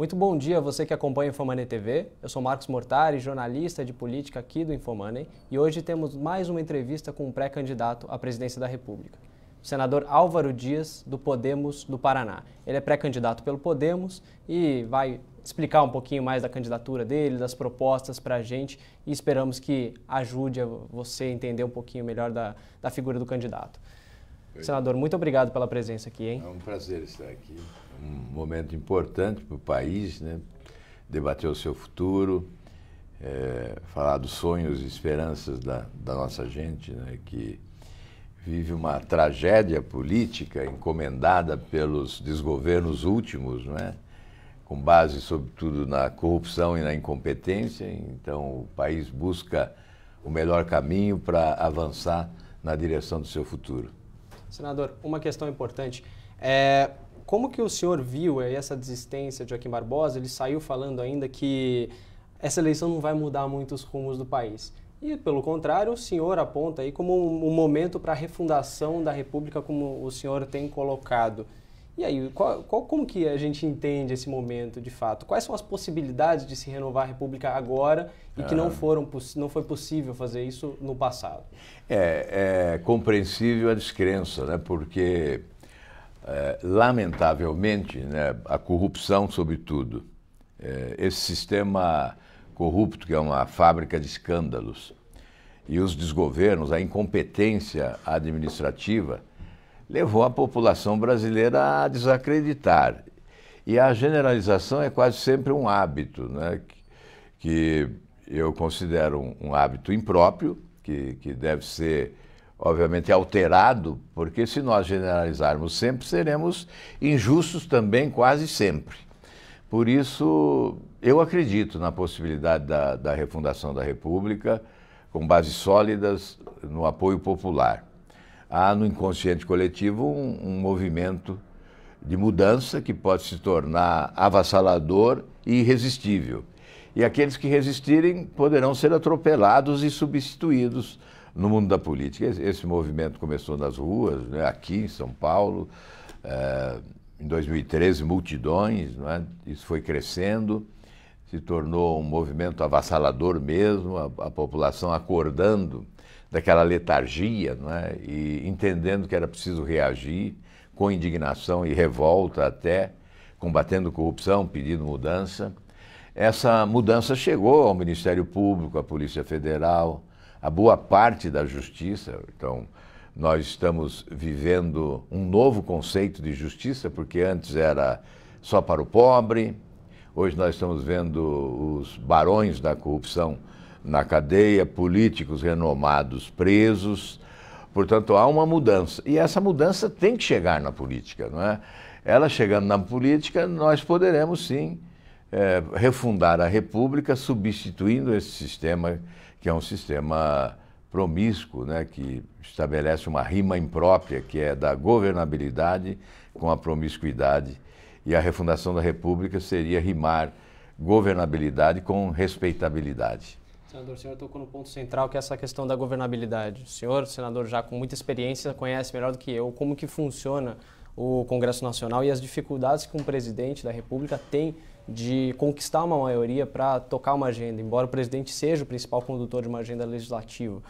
Muito bom dia a você que acompanha o Infomoney TV. Eu sou Marcos Mortari, jornalista de política aqui do Infomoney, e hoje temos mais uma entrevista com um pré-candidato à presidência da República, o senador Álvaro Dias, do Podemos do Paraná. Ele é pré-candidato pelo Podemos e vai explicar um pouquinho mais da candidatura dele, das propostas para a gente, e esperamos que ajude a você a entender um pouquinho melhor da figura do candidato. Senador, muito obrigado pela presença aqui, hein? É um prazer estar aqui. Um momento importante para o país, né? Debater o seu futuro, falar dos sonhos e esperanças da nossa gente, né? Que vive uma tragédia política encomendada pelos desgovernos últimos, não é? Com base, sobretudo, na corrupção e na incompetência. Então, o país busca o melhor caminho para avançar na direção do seu futuro. Senador, uma questão importante. Como que o senhor viu essa desistência de Joaquim Barbosa? Ele saiu falando ainda que essa eleição não vai mudar muito os rumos do país. E, pelo contrário, o senhor aponta aí como um momento para a refundação da República, como o senhor tem colocado. E aí, como que a gente entende esse momento, de fato? Quais são as possibilidades de se renovar a República agora e que não foi possível fazer isso no passado? É compreensível a descrença, né? Porque, lamentavelmente, né, a corrupção, sobretudo, esse sistema corrupto que é uma fábrica de escândalos, e os desgovernos, a incompetência administrativa, levou a população brasileira a desacreditar. E a generalização é quase sempre um hábito, né? Que eu considero um hábito impróprio, que deve ser, obviamente, alterado, porque se nós generalizarmos sempre, seremos injustos também quase sempre. Por isso, eu acredito na possibilidade da refundação da República, com bases sólidas no apoio popular. Há no inconsciente coletivo um movimento de mudança que pode se tornar avassalador e irresistível. E aqueles que resistirem poderão ser atropelados e substituídos no mundo da política. Esse movimento começou nas ruas, né, aqui em São Paulo, em 2013, multidões, não é? Isso foi crescendo, se tornou um movimento avassalador mesmo, a população acordando daquela letargia, não é? E entendendo que era preciso reagir com indignação e revolta até, combatendo corrupção, pedindo mudança. Essa mudança chegou ao Ministério Público, à Polícia Federal, a boa parte da Justiça. Então, nós estamos vivendo um novo conceito de justiça, porque antes era só para o pobre. Hoje nós estamos vendo os barões da corrupção na cadeia, políticos renomados presos. Portanto, há uma mudança. E essa mudança tem que chegar na política, não é? Ela chegando na política, nós poderemos sim refundar a República, substituindo esse sistema, que é um sistema promíscuo, né, que estabelece uma rima imprópria, que é da governabilidade com a promiscuidade. E a refundação da República seria rimar governabilidade com respeitabilidade. Senador, o senhor tocou no ponto central, que é essa questão da governabilidade. O senhor, senador, já com muita experiência, conhece melhor do que eu como que funciona o Congresso Nacional e as dificuldades que um presidente da República tem de conquistar uma maioria para tocar uma agenda, embora o presidente seja o principal condutor de uma agenda legislativa.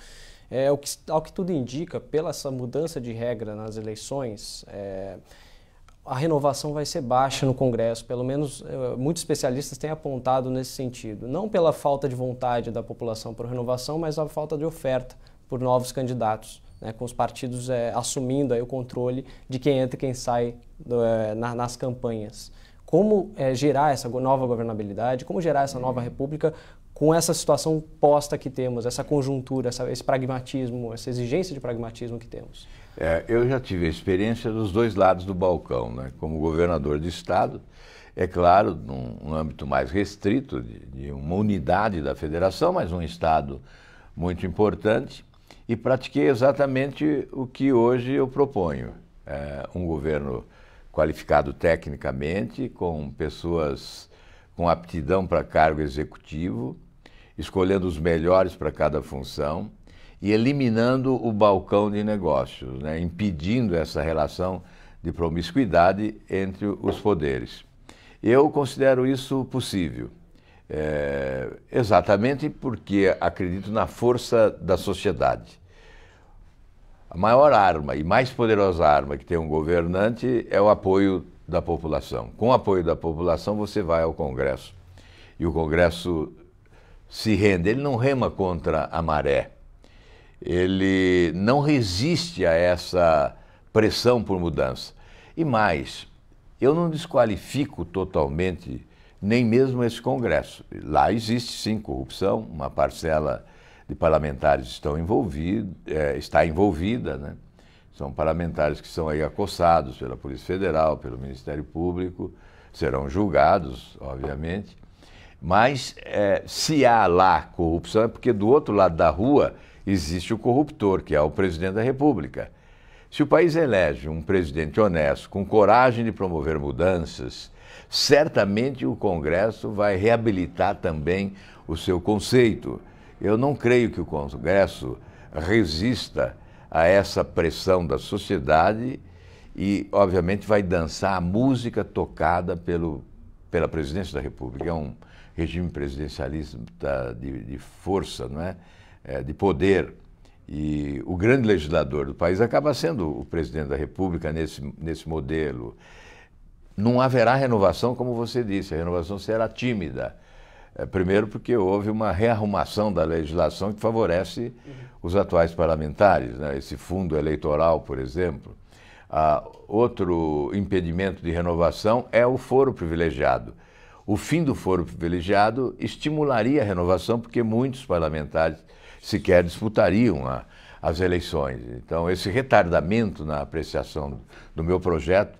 Ao que tudo indica, pela essa mudança de regra nas eleições, a renovação vai ser baixa no Congresso, pelo menos muitos especialistas têm apontado nesse sentido. Não pela falta de vontade da população por renovação, mas a falta de oferta por novos candidatos, né, com os partidos assumindo aí o controle de quem entra e quem sai nas campanhas. Como gerar essa nova governabilidade, como gerar essa nova república com essa situação posta que temos, essa conjuntura, esse pragmatismo, essa exigência de pragmatismo que temos? Eu já tive a experiência dos dois lados do balcão, né? Como governador de estado, é claro, num âmbito mais restrito, de uma unidade da federação, mas um estado muito importante, e pratiquei exatamente o que hoje eu proponho. Um governo qualificado tecnicamente, com pessoas com aptidão para cargo executivo, escolhendo os melhores para cada função e eliminando o balcão de negócios, né? Impedindo essa relação de promiscuidade entre os poderes. Eu considero isso possível, exatamente porque acredito na força da sociedade. A maior arma e mais poderosa arma que tem um governante é o apoio da população. Com o apoio da população, você vai ao Congresso. E o Congresso se rende. Ele não rema contra a maré. Ele não resiste a essa pressão por mudança. E mais, eu não desqualifico totalmente nem mesmo esse Congresso. Lá existe, sim, corrupção, uma parcela de parlamentares está envolvida, né? São parlamentares que são aí acossados pela Polícia Federal, pelo Ministério Público, serão julgados, obviamente. Mas se há lá corrupção é porque do outro lado da rua existe o corruptor, que é o presidente da República. Se o país elege um presidente honesto, com coragem de promover mudanças, certamente o Congresso vai reabilitar também o seu conceito. Eu não creio que o Congresso resista a essa pressão da sociedade e, obviamente, vai dançar a música tocada pela presidência da República. É um regime presidencialista de força, não é? De poder. E o grande legislador do país acaba sendo o presidente da República nesse modelo. Não haverá renovação, como você disse, a renovação será tímida. Primeiro porque houve uma rearrumação da legislação que favorece os atuais parlamentares, né? Esse fundo eleitoral, por exemplo. Outro impedimento de renovação é o foro privilegiado. O fim do foro privilegiado estimularia a renovação porque muitos parlamentares sequer disputariam as eleições. Então, esse retardamento na apreciação do meu projeto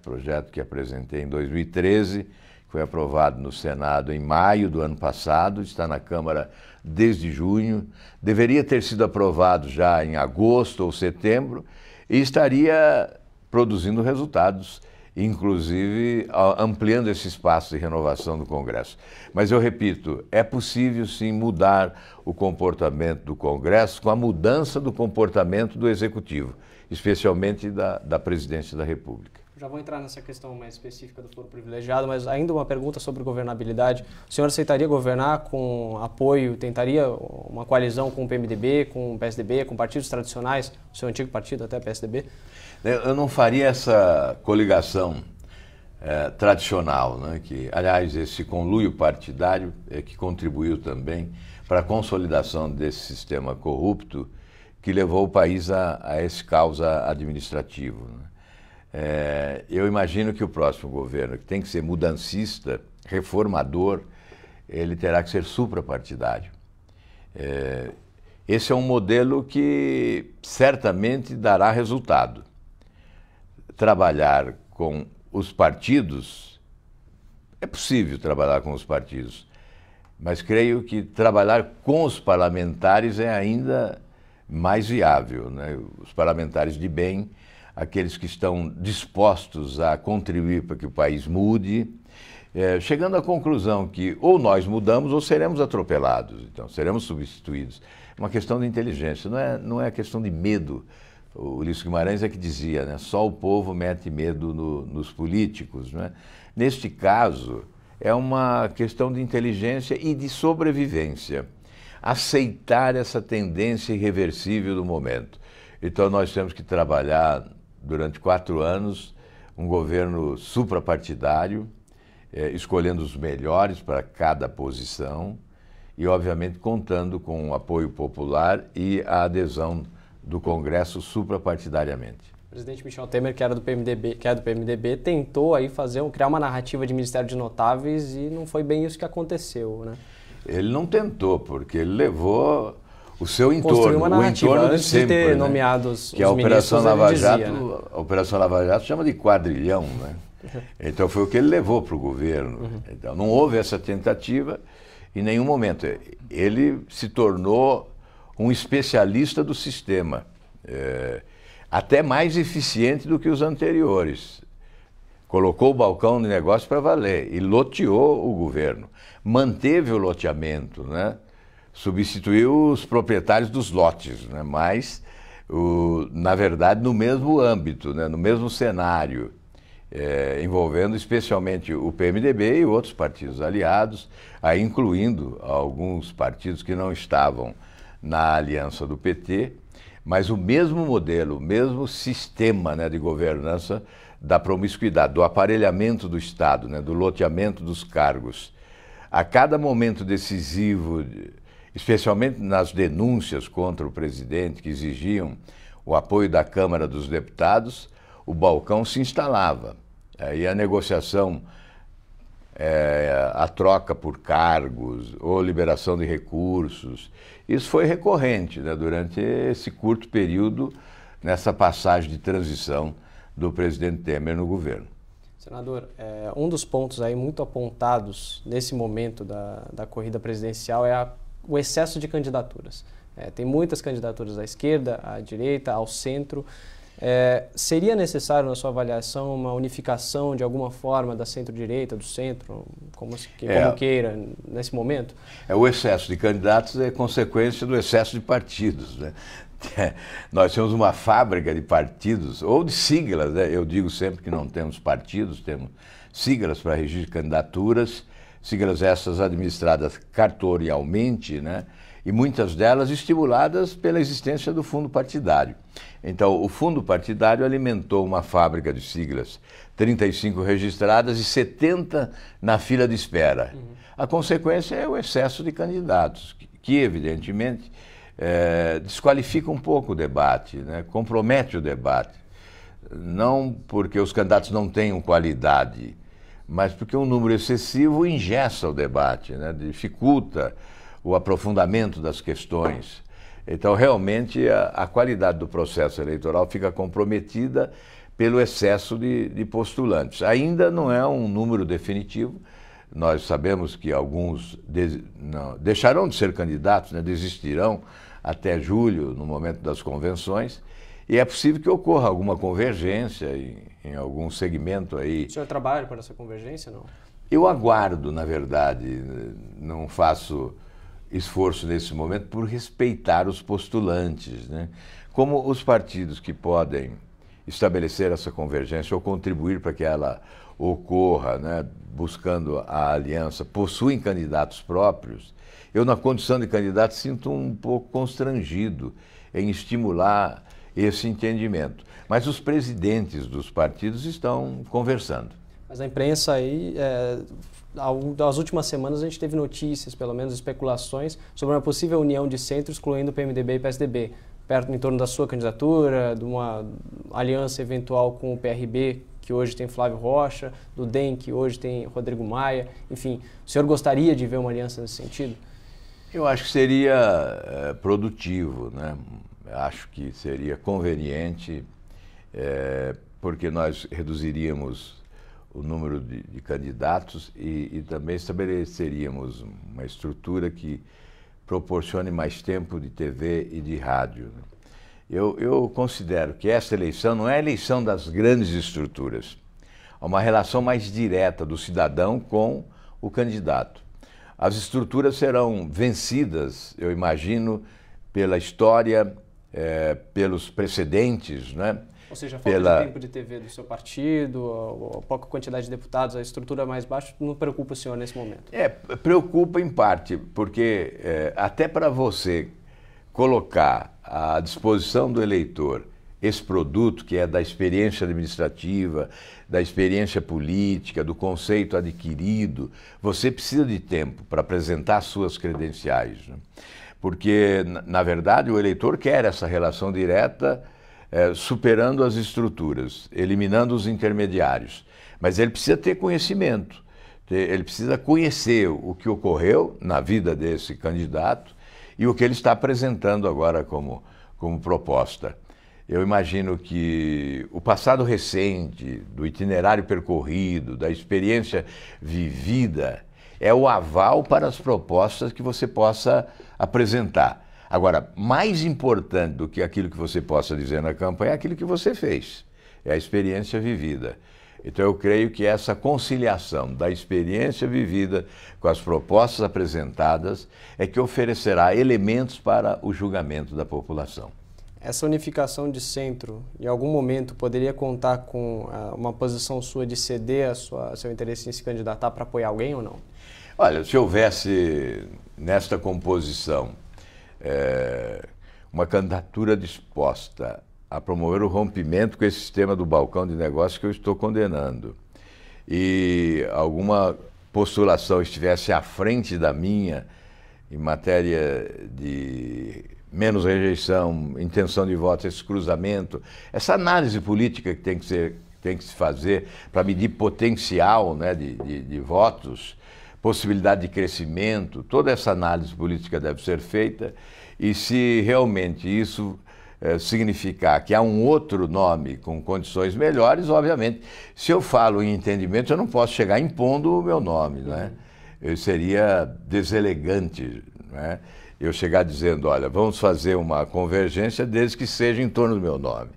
que apresentei em 2013, foi aprovado no Senado em maio do ano passado, está na Câmara desde junho, deveria ter sido aprovado já em agosto ou setembro e estaria produzindo resultados, inclusive ampliando esse espaço de renovação do Congresso. Mas eu repito, é possível sim mudar o comportamento do Congresso com a mudança do comportamento do Executivo, especialmente da Presidência da República. Já vou entrar nessa questão mais específica do foro privilegiado, mas ainda uma pergunta sobre governabilidade. O senhor aceitaria governar com apoio, tentaria uma coalizão com o PMDB, com o PSDB, com partidos tradicionais, o seu antigo partido até PSDB? Eu não faria essa coligação tradicional, né? Que, aliás, esse conluio partidário que contribuiu também para a consolidação desse sistema corrupto que levou o país a esse caos administrativo, né? Eu imagino que o próximo governo, que tem que ser mudancista, reformador, ele terá que ser suprapartidário. Esse é um modelo que certamente dará resultado. Trabalhar com os partidos, é possível trabalhar com os partidos, mas creio que trabalhar com os parlamentares é ainda mais viável, né? Os parlamentares de bem, aqueles que estão dispostos a contribuir para que o país mude, chegando à conclusão que ou nós mudamos ou seremos atropelados, então seremos substituídos. É uma questão de inteligência, não é questão de medo. O Ulisses Guimarães é que dizia, né? Só o povo mete medo nos políticos, né? Neste caso, é uma questão de inteligência e de sobrevivência. Aceitar essa tendência irreversível do momento. Então nós temos que trabalhar durante 4 anos um governo suprapartidário, escolhendo os melhores para cada posição e, obviamente, contando com o apoio popular e a adesão do Congresso suprapartidariamente. O presidente Michel Temer, que é do PMDB, tentou aí criar uma narrativa de Ministério de Notáveis e não foi bem isso que aconteceu, né? Ele não tentou, porque ele levou o seu entorno, construiu uma narrativa, o entorno antes de sempre, de ter né? nomeado os que a Operação ministros, Lava dizia, Jato, né? A Operação Lava Jato chama de quadrilhão, né? Então foi o que ele levou para o governo. Então não houve essa tentativa em nenhum momento. Ele se tornou um especialista do sistema, até mais eficiente do que os anteriores. Colocou o balcão de negócio para valer e loteou o governo. Manteve o loteamento, né? Substituiu os proprietários dos lotes, né? Mas, na verdade, no mesmo âmbito, né? No mesmo cenário. envolvendo especialmente o PMDB e outros partidos aliados, aí incluindo alguns partidos que não estavam na aliança do PT, mas o mesmo modelo, o mesmo sistema, né, de governança da promiscuidade, do aparelhamento do Estado, né, do loteamento dos cargos. A cada momento decisivo, especialmente nas denúncias contra o presidente, que exigiam o apoio da Câmara dos Deputados, o balcão se instalava. Aí a negociação, a troca por cargos ou liberação de recursos, isso foi recorrente, né, durante esse curto período, nessa passagem de transição do presidente Temer no governo. Senador, um dos pontos aí muito apontados nesse momento da corrida presidencial é o excesso de candidaturas. Tem muitas candidaturas à esquerda, à direita, ao centro. Seria necessário, na sua avaliação, uma unificação de alguma forma da centro-direita, do centro, como queira, nesse momento? O excesso de candidatos é consequência do excesso de partidos, né? Nós temos uma fábrica de partidos, ou de siglas, né? Eu digo sempre que não temos partidos, temos siglas para registro de candidaturas, siglas essas administradas cartorialmente, né? E muitas delas estimuladas pela existência do fundo partidário. Então, o fundo partidário alimentou uma fábrica de siglas, 35 registradas e 70 na fila de espera. A consequência é o excesso de candidatos, que evidentemente desqualifica um pouco o debate, né? Compromete o debate. Não porque os candidatos não tenham qualidade, mas porque um número excessivo engessa o debate, né? Dificulta o aprofundamento das questões. Então, realmente, a qualidade do processo eleitoral fica comprometida pelo excesso de postulantes. Ainda não é um número definitivo. Nós sabemos que alguns deixarão de ser candidatos, né, desistirão até julho, no momento das convenções, e é possível que ocorra alguma convergência em algum segmento aí. O senhor trabalha para essa convergência, não? Eu aguardo, na verdade, não faço esforço nesse momento por respeitar os postulantes, né? Como os partidos que podem estabelecer essa convergência ou contribuir para que ela ocorra, né, buscando a aliança, possuem candidatos próprios, eu, na condição de candidato, sinto um pouco constrangido em estimular esse entendimento. Mas os presidentes dos partidos estão conversando. Mas a imprensa aí, nas últimas semanas a gente teve notícias, pelo menos especulações, sobre uma possível união de centro, excluindo o PMDB e PSDB, perto em torno da sua candidatura, de uma aliança eventual com o PRB, que hoje tem Flávio Rocha, do DEM, que hoje tem Rodrigo Maia. Enfim, o senhor gostaria de ver uma aliança nesse sentido? Eu acho que seria produtivo, né? Acho que seria conveniente, porque nós reduziríamos o número de candidatos e também estabeleceríamos uma estrutura que proporcione mais tempo de TV e de rádio. Eu considero que essa eleição não é a eleição das grandes estruturas, é uma relação mais direta do cidadão com o candidato. As estruturas serão vencidas, eu imagino, pela história, pelos precedentes, né? Ou seja, a falta de tempo de TV do seu partido, a pouca quantidade de deputados, a estrutura mais baixa, não preocupa o senhor nesse momento? Preocupa em parte, porque até para você colocar à disposição do eleitor esse produto que é da experiência administrativa, da experiência política, do conceito adquirido, você precisa de tempo para apresentar suas credenciais, né? Porque, na verdade, o eleitor quer essa relação direta, superando as estruturas, eliminando os intermediários. Mas ele precisa ter conhecimento, ele precisa conhecer o que ocorreu na vida desse candidato e o que ele está apresentando agora como proposta. Eu imagino que o passado recente, do itinerário percorrido, da experiência vivida, é o aval para as propostas que você possa apresentar. Agora, mais importante do que aquilo que você possa dizer na campanha é aquilo que você fez, é a experiência vivida. Então eu creio que essa conciliação da experiência vivida com as propostas apresentadas é que oferecerá elementos para o julgamento da população. Essa unificação de centro, em algum momento, poderia contar com uma posição sua de ceder seu interesse em se candidatar para apoiar alguém ou não? Olha, se houvesse nesta composição uma candidatura disposta a promover o rompimento com esse sistema do balcão de negócios que eu estou condenando, e alguma postulação estivesse à frente da minha em matéria de menos rejeição, intenção de voto, esse cruzamento, essa análise política que tem que se fazer para medir potencial, né, de votos, possibilidade de crescimento, toda essa análise política deve ser feita, e se realmente isso significar que há um outro nome com condições melhores, obviamente, se eu falo em entendimento, eu não posso chegar impondo o meu nome, né? Seria deselegante, né? Eu chegar dizendo, olha, vamos fazer uma convergência desde que seja em torno do meu nome.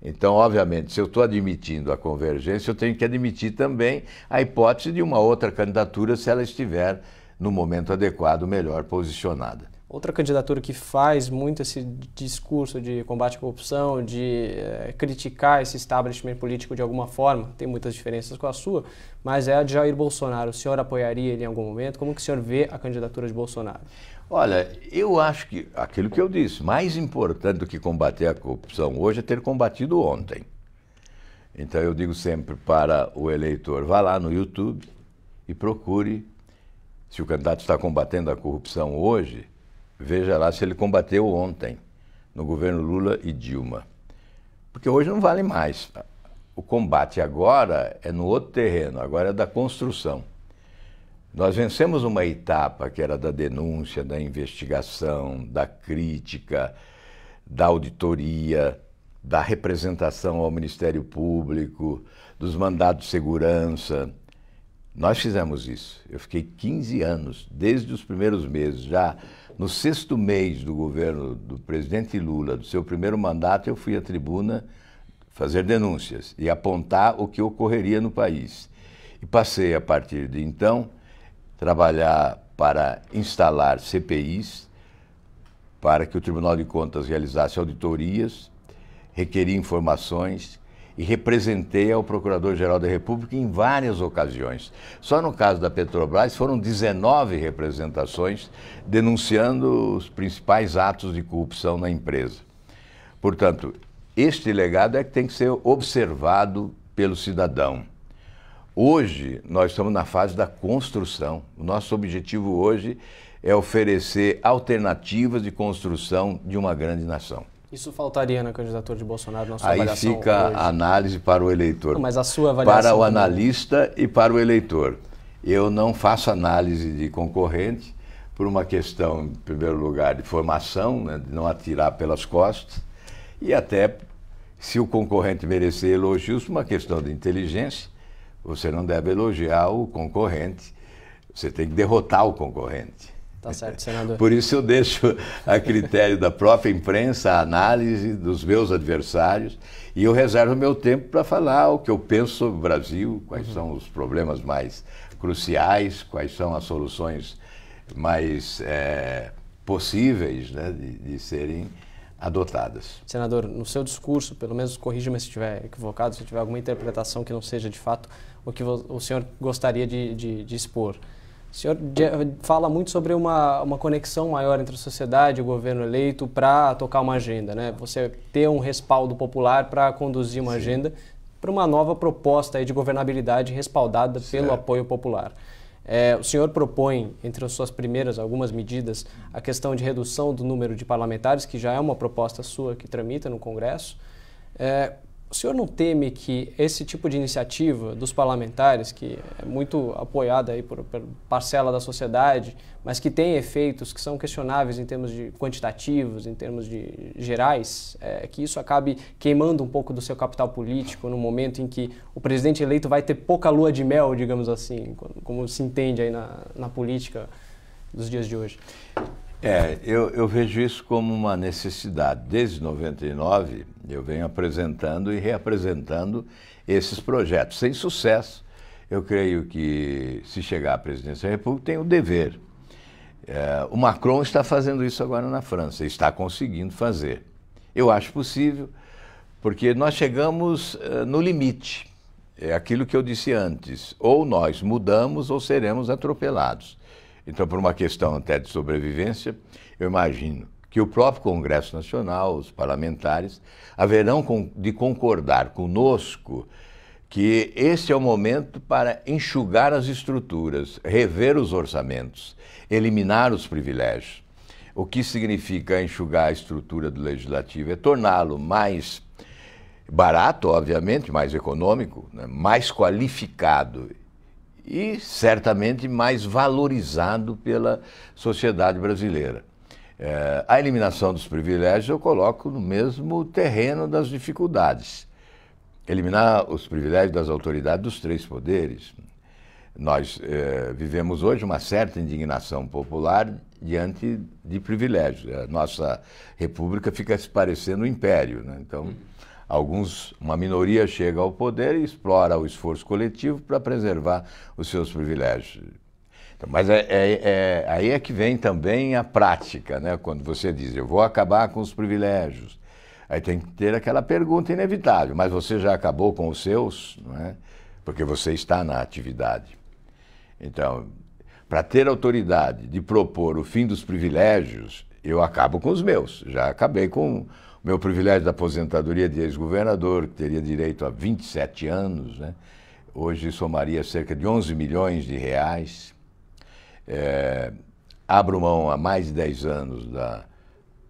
Então, obviamente, se eu estou admitindo a convergência, eu tenho que admitir também a hipótese de uma outra candidatura se ela estiver no momento adequado, melhor posicionada. Outra candidatura que faz muito esse discurso de combate à corrupção, de criticar esse establishment político de alguma forma, tem muitas diferenças com a sua, mas é a de Jair Bolsonaro. O senhor apoiaria ele em algum momento? Como que o senhor vê a candidatura de Bolsonaro? Olha, eu acho que aquilo que eu disse, mais importante do que combater a corrupção hoje é ter combatido ontem. Então eu digo sempre para o eleitor, vá lá no YouTube e procure, se o candidato está combatendo a corrupção hoje, veja lá se ele combateu ontem, no governo Lula e Dilma. Porque hoje não vale mais. O combate agora é no outro terreno, agora é da construção. Nós vencemos uma etapa que era da denúncia, da investigação, da crítica, da auditoria, da representação ao Ministério Público, dos mandados de segurança. Nós fizemos isso. Eu fiquei 15 anos, desde os primeiros meses, já no 6º mês do governo do presidente Lula, do seu primeiro mandato, eu fui à tribuna fazer denúncias e apontar o que ocorreria no país. E passei, a partir de então, trabalhar para instalar CPIs, para que o Tribunal de Contas realizasse auditorias, requeri informações e representei ao Procurador-Geral da República em várias ocasiões. Só no caso da Petrobras foram 19 representações denunciando os principais atos de corrupção na empresa. Portanto, este legado é que tem que ser observado pelo cidadão. Hoje, nós estamos na fase da construção. O nosso objetivo hoje é oferecer alternativas de construção de uma grande nação. Isso faltaria na candidatura de Bolsonaro, na sua Aí avaliação fica hoje? A análise para o eleitor. Não, mas a sua avaliação para o como... analista e para o eleitor. Eu não faço análise de concorrente por uma questão, em primeiro lugar, de formação, né, de não atirar pelas costas, e até, se o concorrente merecer elogios, uma questão de inteligência. Você não deve elogiar o concorrente, você tem que derrotar o concorrente. Tá certo, senador. Por isso eu deixo a critério da própria imprensa a análise dos meus adversários e eu reservo meu tempo para falar o que eu penso sobre o Brasil, quais são os problemas mais cruciais, quais são as soluções mais possíveis, né, de serem adotadas. Senador, no seu discurso, pelo menos corrija-me se estiver equivocado, se tiver alguma interpretação que não seja de fato o que o senhor gostaria de expor. O senhor fala muito sobre uma conexão maior entre a sociedade e o governo eleito para tocar uma agenda, né? Você ter um respaldo popular para conduzir uma agenda para uma nova proposta aí de governabilidade respaldada pelo apoio popular. O senhor propõe, entre as suas primeiras algumas medidas, a questão de redução do número de parlamentares, que já é uma proposta sua que tramita no Congresso. O senhor não teme que esse tipo de iniciativa dos parlamentares, que é muito apoiada aí por parcela da sociedade, mas que tem efeitos que são questionáveis em termos de quantitativos, em termos de gerais, que isso acabe queimando um pouco do seu capital político no momento em que o presidente eleito vai ter pouca lua de mel, digamos assim, como se entende aí na política dos dias de hoje? Eu vejo isso como uma necessidade. Desde 99, eu venho apresentando e reapresentando esses projetos. Sem sucesso, eu creio que, se chegar à presidência da República, tem o dever. O Macron está fazendo isso agora na França, está conseguindo fazer. Eu acho possível, porque nós chegamos no limite. É aquilo que eu disse antes, ou nós mudamos ou seremos atropelados. Então, por uma questão até de sobrevivência, eu imagino que o próprio Congresso Nacional, os parlamentares, haverão de concordar conosco que esse é o momento para enxugar as estruturas, rever os orçamentos, eliminar os privilégios. O que significa enxugar a estrutura do Legislativo? É torná-lo mais barato, obviamente, mais econômico, né? Mais qualificado e certamente mais valorizado pela sociedade brasileira. A eliminação dos privilégios eu coloco no mesmo terreno das dificuldades. Eliminar os privilégios das autoridades dos três poderes. Nós vivemos hoje uma certa indignação popular diante de privilégios. A nossa república fica se parecendo um império, né? Então, uma minoria chega ao poder e explora o esforço coletivo para preservar os seus privilégios. Então, mas aí é que vem também a prática, né? Quando você diz, eu vou acabar com os privilégios. Aí tem que ter aquela pergunta inevitável, mas você já acabou com os seus, não é? Porque você está na atividade. Então, para ter autoridade de propor o fim dos privilégios, eu acabo com os meus. Já acabei com o meu privilégio da aposentadoria de ex-governador, que teria direito a 27 anos, né? Hoje somaria cerca de 11 milhões de reais. Abro mão há mais de 10 anos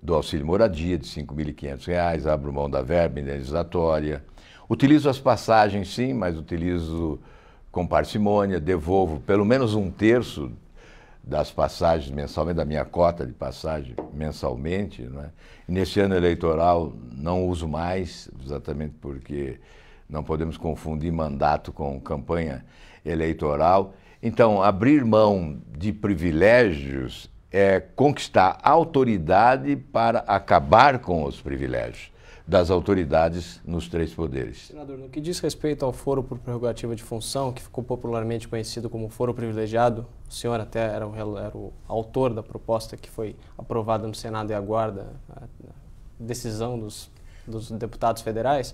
do auxílio moradia de R$ 5.500, abro mão da verba indenizatória. Utilizo as passagens, sim, mas utilizo com parcimônia, devolvo pelo menos 1/3 das passagens mensalmente, da minha cota de passagem mensalmente, não é? E nesse ano eleitoral não uso mais, exatamente porque não podemos confundir mandato com campanha eleitoral. Então, abrir mão de privilégios é conquistar autoridade para acabar com os privilégios das autoridades nos três poderes. Senador, no que diz respeito ao foro por prerrogativa de função, que ficou popularmente conhecido como foro privilegiado, o senhor até era o autor da proposta que foi aprovada no Senado e aguarda a decisão dos deputados federais.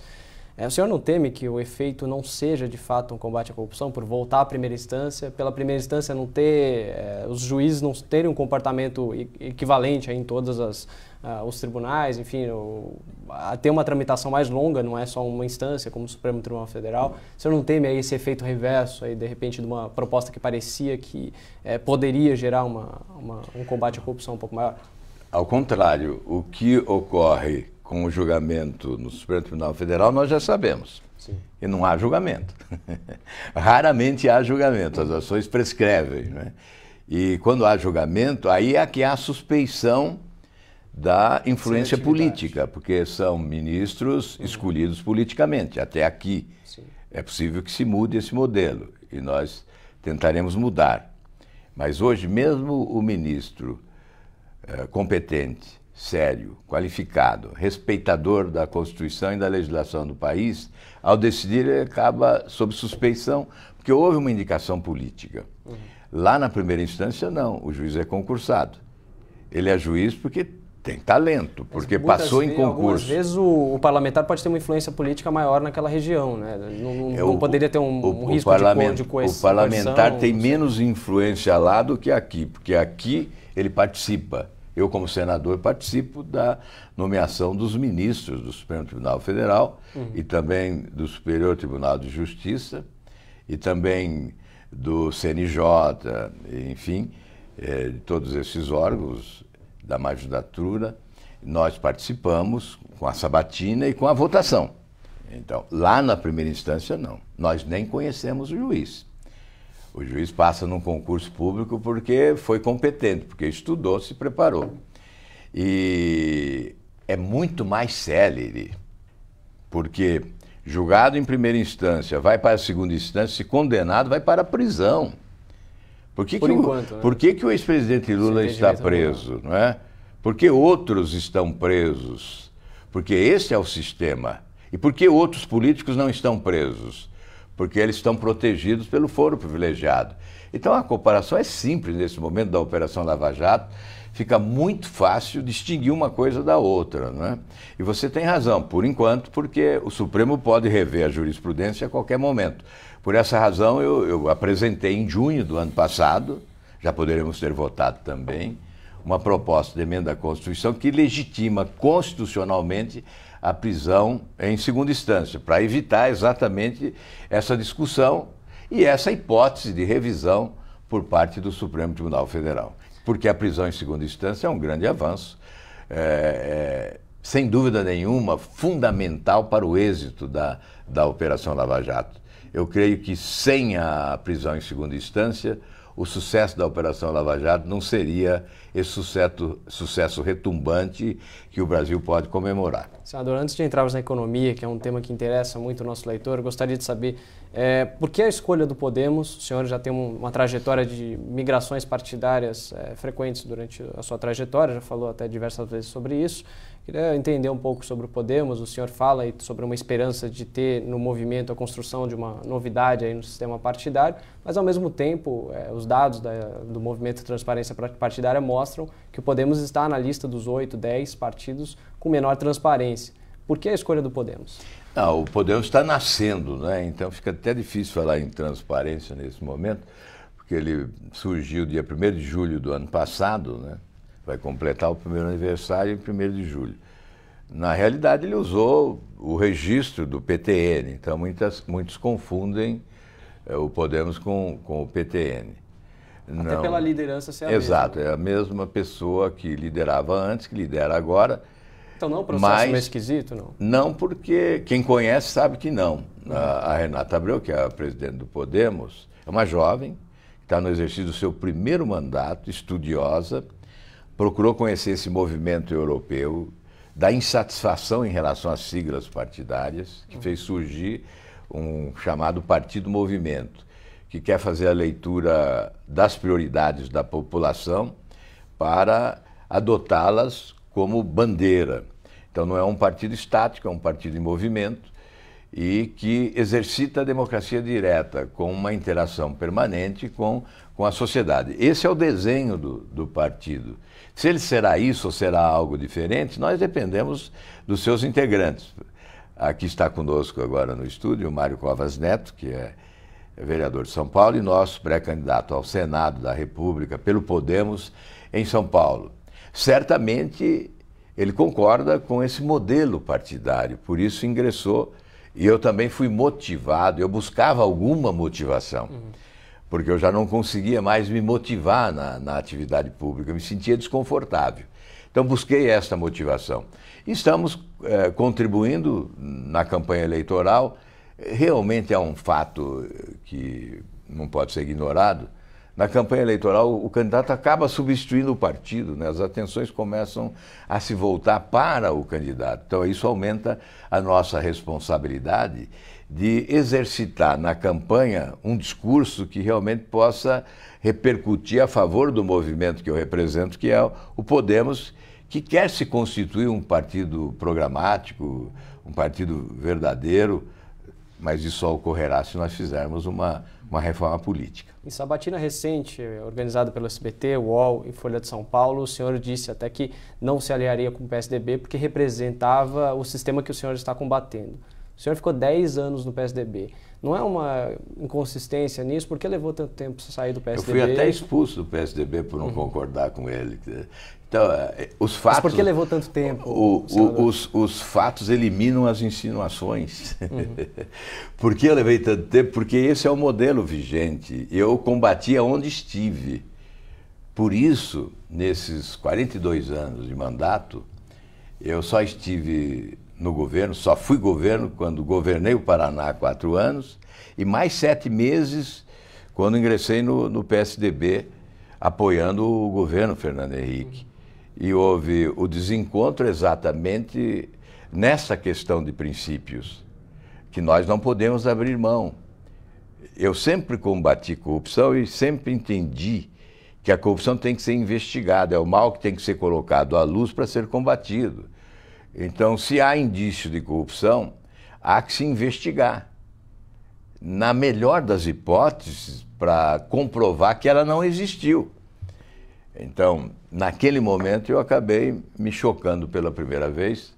O senhor não teme que o efeito não seja de fato um combate à corrupção por voltar à primeira instância, pela primeira instância não ter, os juízes não terem um comportamento equivalente em todos os tribunais, enfim, a ter uma tramitação mais longa, não é só uma instância como o Supremo Tribunal Federal? O senhor não teme aí esse efeito reverso aí, de repente, de uma proposta que parecia que poderia gerar um combate à corrupção um pouco maior? Ao contrário, o que ocorre com o julgamento no Supremo Tribunal Federal, nós já sabemos. Sim. E não há julgamento. Raramente há julgamento, as ações prescrevem, né? E quando há julgamento, aí é que há suspeição da influência política, porque são ministros escolhidos politicamente. Até aqui. Sim. É possível que se mude esse modelo, e nós tentaremos mudar. Mas hoje, mesmo o ministro competente, sério, qualificado, respeitador da Constituição e da legislação do país, ao decidir ele acaba sob suspeição, porque houve uma indicação política. Lá na primeira instância, não, o juiz é concursado. Ele é juiz porque tem talento, porque passou em concurso. Algumas vezes o parlamentar pode ter uma influência política maior naquela região, né? Não poderia ter um risco de coerção. O parlamentar tem menos influência lá do que aqui, porque aqui ele participa. Eu, como senador, participo da nomeação dos ministros do Supremo Tribunal Federal e também do Superior Tribunal de Justiça e também do CNJ, enfim, de todos esses órgãos da magistratura. Nós participamos com a sabatina e com a votação. Então, lá na primeira instância, não. Nós nem conhecemos o juiz. O juiz passa num concurso público porque foi competente, porque estudou, se preparou. E é muito mais célere, porque julgado em primeira instância, vai para a segunda instância, se condenado, vai para a prisão. Por que o ex-presidente Lula está preso? Não é? Por que outros estão presos? Porque esse é o sistema. E por que outros políticos não estão presos? porque eles estão protegidos pelo foro privilegiado. Então a comparação é simples nesse momento da Operação Lava Jato, fica muito fácil distinguir uma coisa da outra, não é? E você tem razão, por enquanto, porque o Supremo pode rever a jurisprudência a qualquer momento. Por essa razão eu apresentei em junho do ano passado, já poderemos ter votado também, uma proposta de emenda à Constituição que legitima constitucionalmente a prisão em segunda instância, para evitar exatamente essa discussão e essa hipótese de revisão por parte do Supremo Tribunal Federal. Porque a prisão em segunda instância é um grande avanço, sem dúvida nenhuma, fundamental para o êxito da Operação Lava Jato. Eu creio que sem a prisão em segunda instância, o sucesso da Operação Lava Jato não seria esse sucesso retumbante que o Brasil pode comemorar. Senador, antes de entrarmos na economia, que é um tema que interessa muito o nosso leitor, eu gostaria de saber por que a escolha do Podemos? O senhor já tem uma trajetória de migrações partidárias frequentes durante a sua trajetória, já falou até diversas vezes sobre isso. Queria entender um pouco sobre o Podemos. O senhor fala aí sobre uma esperança de ter no movimento a construção de uma novidade aí no sistema partidário, mas ao mesmo tempo os dados do movimento de transparência partidária mostram que o Podemos está na lista dos 8, 10 partidos com menor transparência. Por que a escolha do Podemos? Não, o Podemos está nascendo, né? Então fica até difícil falar em transparência nesse momento, porque ele surgiu dia 1º de julho do ano passado, né? Vai completar o primeiro aniversário em 1º de julho. Na realidade, ele usou o registro do PTN, então muitos confundem o Podemos com o PTN. Até pela liderança ser a Exato, mesma. é a mesma pessoa que liderava antes, que lidera agora. Então não é um processo meio esquisito, não? Não, porque quem conhece sabe que não. A Renata Abreu, que é a presidente do Podemos, é uma jovem, que está no exercício do seu primeiro mandato, estudiosa, procurou conhecer esse movimento europeu, da insatisfação em relação às siglas partidárias, que fez surgir um chamado Partido Movimento, que quer fazer a leitura das prioridades da população para adotá-las como bandeira. Então não é um partido estático, é um partido em movimento e que exercita a democracia direta com uma interação permanente com a sociedade. Esse é o desenho do partido. Se ele será isso ou será algo diferente, nós dependemos dos seus integrantes. Aqui está conosco agora no estúdio o Mário Covas Neto, que é vereador de São Paulo e nosso pré-candidato ao Senado da República pelo Podemos em São Paulo. Certamente ele concorda com esse modelo partidário, por isso ingressou, e eu também fui motivado, eu buscava alguma motivação, porque eu já não conseguia mais me motivar na atividade pública, eu me sentia desconfortável. Então busquei esta motivação. E estamos contribuindo na campanha eleitoral. Realmente é um fato que não pode ser ignorado. Na campanha eleitoral, o candidato acaba substituindo o partido, né? As atenções começam a se voltar para o candidato. Então, isso aumenta a nossa responsabilidade de exercitar na campanha um discurso que realmente possa repercutir a favor do movimento que eu represento, que é o Podemos, que quer se constituir um partido programático, um partido verdadeiro, mas isso só ocorrerá se nós fizermos uma reforma política. Em sabatina recente, organizada pelo SBT, UOL e Folha de São Paulo, o senhor disse até que não se aliaria com o PSDB porque representava o sistema que o senhor está combatendo. O senhor ficou 10 anos no PSDB. Não é uma inconsistência nisso? Por que levou tanto tempo para sair do PSDB? Eu fui até expulso do PSDB por não concordar com ele. Então, os fatos... Mas por que levou tanto tempo? Os fatos eliminam as insinuações. Por que eu levei tanto tempo? Porque esse é o modelo vigente. Eu combati onde estive. Por isso, nesses 42 anos de mandato, eu só estive no governo, só fui governo quando governei o Paraná há 4 anos e mais 7 meses quando ingressei no PSDB, apoiando o governo Fernando Henrique. E houve o desencontro exatamente nessa questão de princípios, que nós não podemos abrir mão. Eu sempre combati corrupção e sempre entendi que a corrupção tem que ser investigada, é o mal que tem que ser colocado à luz para ser combatido. Então, se há indício de corrupção, há que se investigar. na melhor das hipóteses, para comprovar que ela não existiu. Então, naquele momento, eu acabei me chocando pela primeira vez,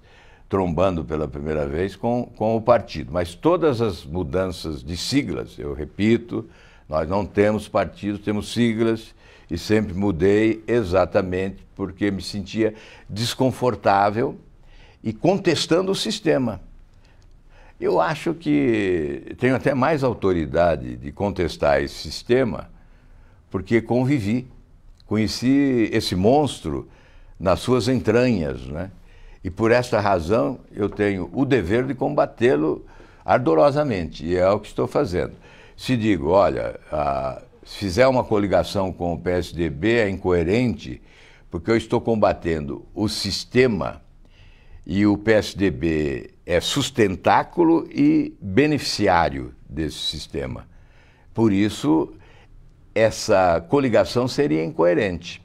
trombando pela primeira vez com o partido. Mas todas as mudanças de siglas, eu repito, nós não temos partidos, temos siglas, e sempre mudei exatamente porque me sentia desconfortável e contestando o sistema. Eu acho que tenho até mais autoridade de contestar esse sistema porque convivi, conheci esse monstro nas suas entranhas, né? E por esta razão eu tenho o dever de combatê-lo ardorosamente, e é o que estou fazendo. Se digo, olha, se fizer uma coligação com o PSDB é incoerente, porque eu estou combatendo o sistema e o PSDB é sustentáculo e beneficiário desse sistema. Por isso, essa coligação seria incoerente.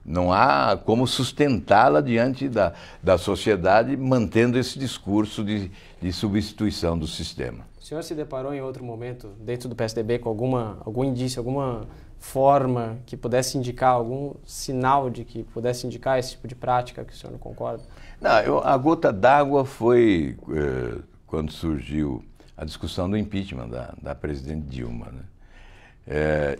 Não há como sustentá-la diante da sociedade, mantendo esse discurso de substituição do sistema. O senhor se deparou em outro momento, dentro do PSDB, com algum indício, alguma forma que pudesse indicar, algum sinal de que pudesse indicar esse tipo de prática que o senhor não concorda? Não, a gota d'água foi quando surgiu a discussão do impeachment da presidente Dilma, né?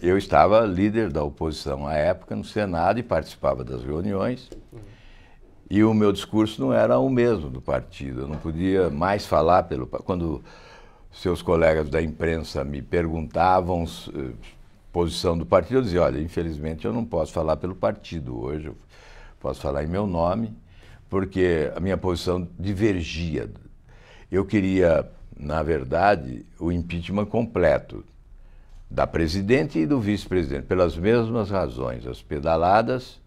Eu estava líder da oposição à época no Senado e participava das reuniões, e o meu discurso não era o mesmo do partido. Eu não podia mais falar quando seus colegas da imprensa me perguntavam posição do partido, eu dizia, olha, infelizmente eu não posso falar pelo partido hoje, eu posso falar em meu nome, porque a minha posição divergia. Eu queria, na verdade, o impeachment completo da presidente e do vice-presidente, pelas mesmas razões, as pedaladas,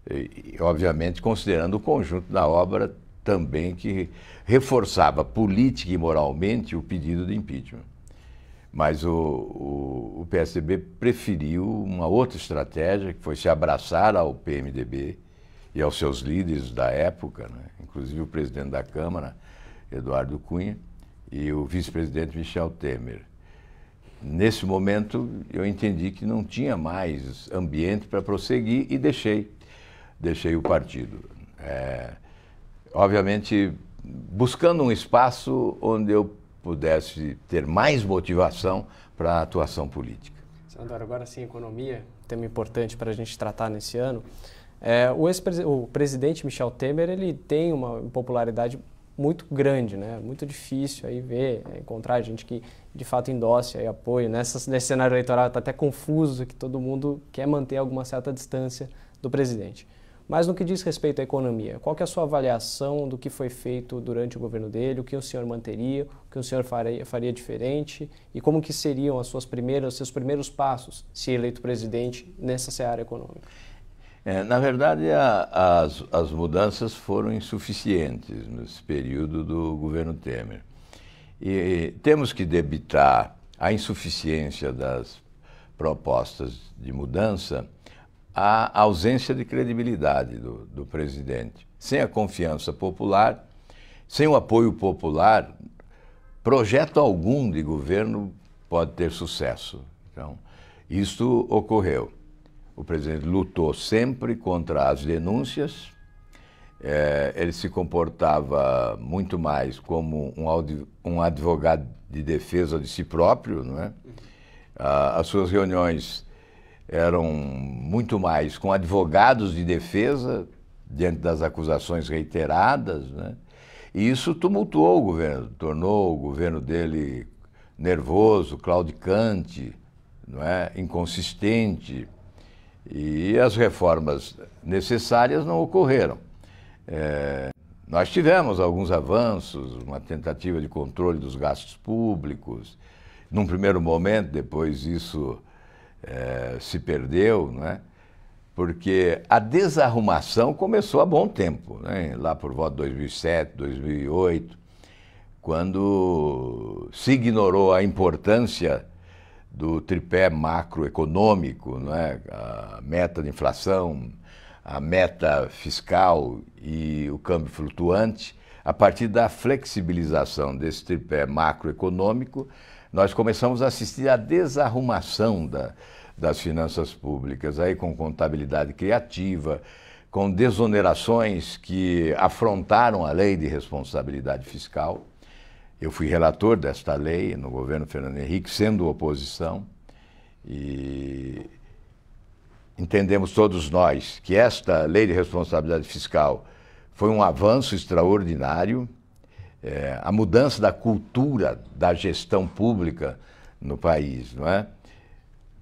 e, obviamente, considerando o conjunto da obra também que reforçava política e moralmente o pedido de impeachment. Mas o PSDB preferiu uma outra estratégia, que foi se abraçar ao PMDB e aos seus líderes da época, né? Inclusive o presidente da Câmara, Eduardo Cunha, e o vice-presidente Michel Temer. Nesse momento, eu entendi que não tinha mais ambiente para prosseguir e deixei o partido. Obviamente, buscando um espaço onde eu pudesse ter mais motivação para a atuação política. Senador, agora sim, economia, tema importante para a gente tratar nesse ano. O presidente Michel Temer, ele tem uma popularidade muito grande, né? Muito difícil aí encontrar gente que de fato endosse aí apoio. Nesse cenário eleitoral está até confuso, que todo mundo quer manter alguma certa distância do presidente. Mas no que diz respeito à economia, qual que é a sua avaliação do que foi feito durante o governo dele, o que o senhor manteria, o que o senhor faria diferente e como que seriam os seus primeiros passos, se eleito presidente, nessa seara econômica? Na verdade, as mudanças foram insuficientes nesse período do governo Temer. E temos que debitar a insuficiência das propostas de mudança à ausência de credibilidade do presidente. Sem a confiança popular, sem o apoio popular, projeto algum de governo pode ter sucesso. Então, isso ocorreu. O presidente lutou sempre contra as denúncias, ele se comportava muito mais como um advogado de defesa de si próprio, não é? As suas reuniões eram muito mais com advogados de defesa, diante das acusações reiteradas, né? E isso tumultuou o governo, tornou o governo dele nervoso, claudicante, não é? Inconsistente, e as reformas necessárias não ocorreram. Nós tivemos alguns avanços, uma tentativa de controle dos gastos públicos. Num primeiro momento, depois isso se perdeu, não é? Porque a desarrumação começou há bom tempo, né? Lá por volta de 2007, 2008, quando se ignorou a importância do tripé macroeconômico, não é? A meta de inflação, a meta fiscal e o câmbio flutuante. A partir da flexibilização desse tripé macroeconômico, nós começamos a assistir à desarrumação das finanças públicas, aí com contabilidade criativa, com desonerações que afrontaram a lei de responsabilidade fiscal. Eu fui relator desta lei no governo Fernando Henrique, sendo oposição, e entendemos todos nós que esta lei de responsabilidade fiscal foi um avanço extraordinário, a mudança da cultura da gestão pública no país, não é?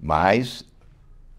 Mas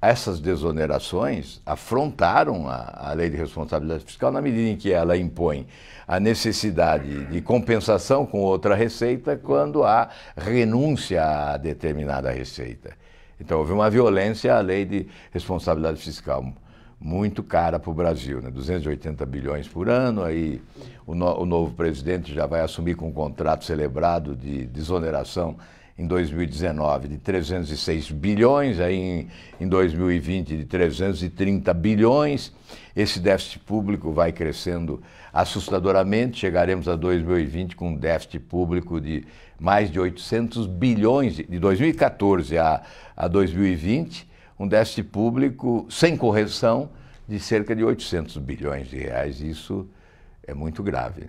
essas desonerações afrontaram a lei de responsabilidade fiscal na medida em que ela impõe a necessidade de compensação com outra receita quando há renúncia a determinada receita. Então houve uma violência à lei de responsabilidade fiscal muito cara para o Brasil, né? 280 bilhões por ano, aí o novo presidente já vai assumir com um contrato celebrado de desoneração em 2019 de 306 bilhões, aí em 2020 de 330 bilhões. Esse déficit público vai crescendo assustadoramente, chegaremos a 2020 com um déficit público de mais de 800 bilhões, de 2014 a 2020, um déficit público sem correção de cerca de 800 bilhões de reais. Isso é muito grave.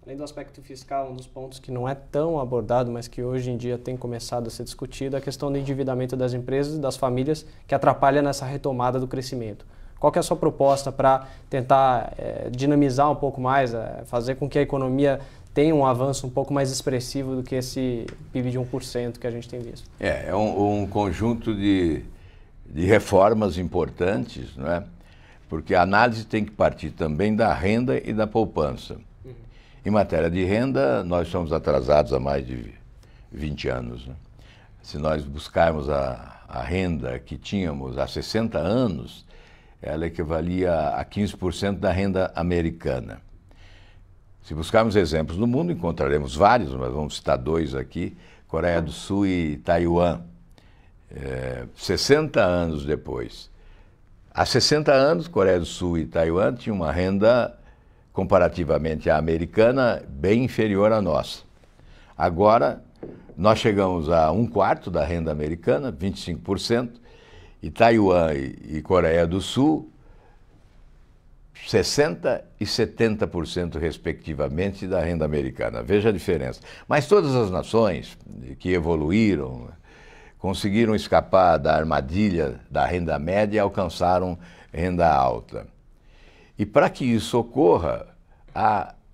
Além do aspecto fiscal, um dos pontos que não é tão abordado, mas que hoje em dia tem começado a ser discutido, é a questão do endividamento das empresas e das famílias, que atrapalha nessa retomada do crescimento. Qual que é a sua proposta para tentar dinamizar um pouco mais, fazer com que a economia tenha um avanço um pouco mais expressivo do que esse PIB de 1% que a gente tem visto? É um conjunto de reformas importantes, não é? Porque a análise tem que partir também da renda e da poupança. Em matéria de renda, nós somos atrasados há mais de 20 anos, né? Se nós buscarmos a renda que tínhamos há 60 anos, ela equivalia a 15% da renda americana. Se buscarmos exemplos no mundo, encontraremos vários, mas vamos citar dois aqui: Coreia do Sul e Taiwan. 60 anos depois. Há 60 anos, Coreia do Sul e Taiwan tinham uma renda comparativamente à americana bem inferior à nossa. Agora, nós chegamos a 1/4 da renda americana, 25%, e Taiwan e Coreia do Sul, 60% e 70% respectivamente da renda americana. Veja a diferença. Mas todas as nações que evoluíram, conseguiram escapar da armadilha da renda média e alcançaram renda alta. E para que isso ocorra,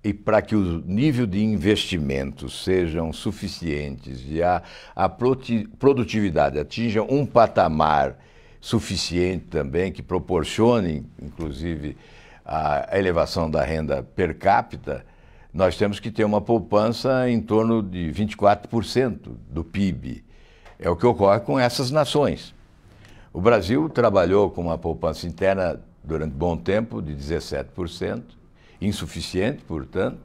e para que o nível de investimentos sejam suficientes e a produtividade atinja um patamar suficiente também, que proporcione, inclusive, a elevação da renda per capita, nós temos que ter uma poupança em torno de 24% do PIB. É o que ocorre com essas nações. O Brasil trabalhou com uma poupança interna durante bom tempo de 17%, insuficiente, portanto,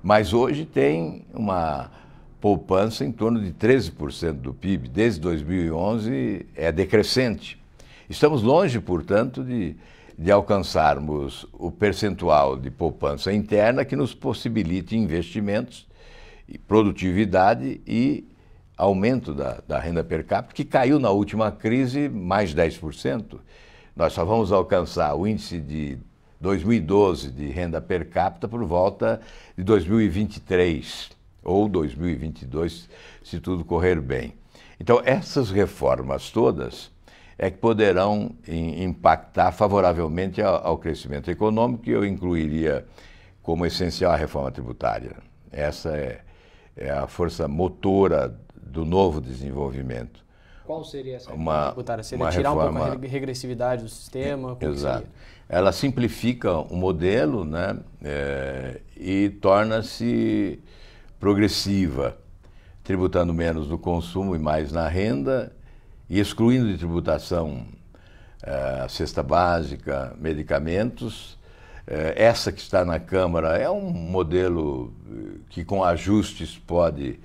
mas hoje tem uma poupança em torno de 13% do PIB. Desde 2011 é decrescente. Estamos longe, portanto, de alcançarmos o percentual de poupança interna que nos possibilite investimentos, produtividade e aumento da renda per capita, que caiu na última crise mais 10%. Nós só vamos alcançar o índice de 2012 de renda per capita por volta de 2023 ou 2022, se tudo correr bem. Então, essas reformas todas é que poderão impactar favoravelmente ao crescimento econômico, que eu incluiria como essencial a reforma tributária. Essa é a força motora do novo desenvolvimento. Qual seria essa reforma tributária? Seria tirar um pouco a regressividade do sistema? Exato. Ela simplifica o modelo, né, e torna-se progressiva, tributando menos no consumo e mais na renda, e excluindo de tributação a cesta básica, medicamentos. Essa que está na Câmara é um modelo que com ajustes pode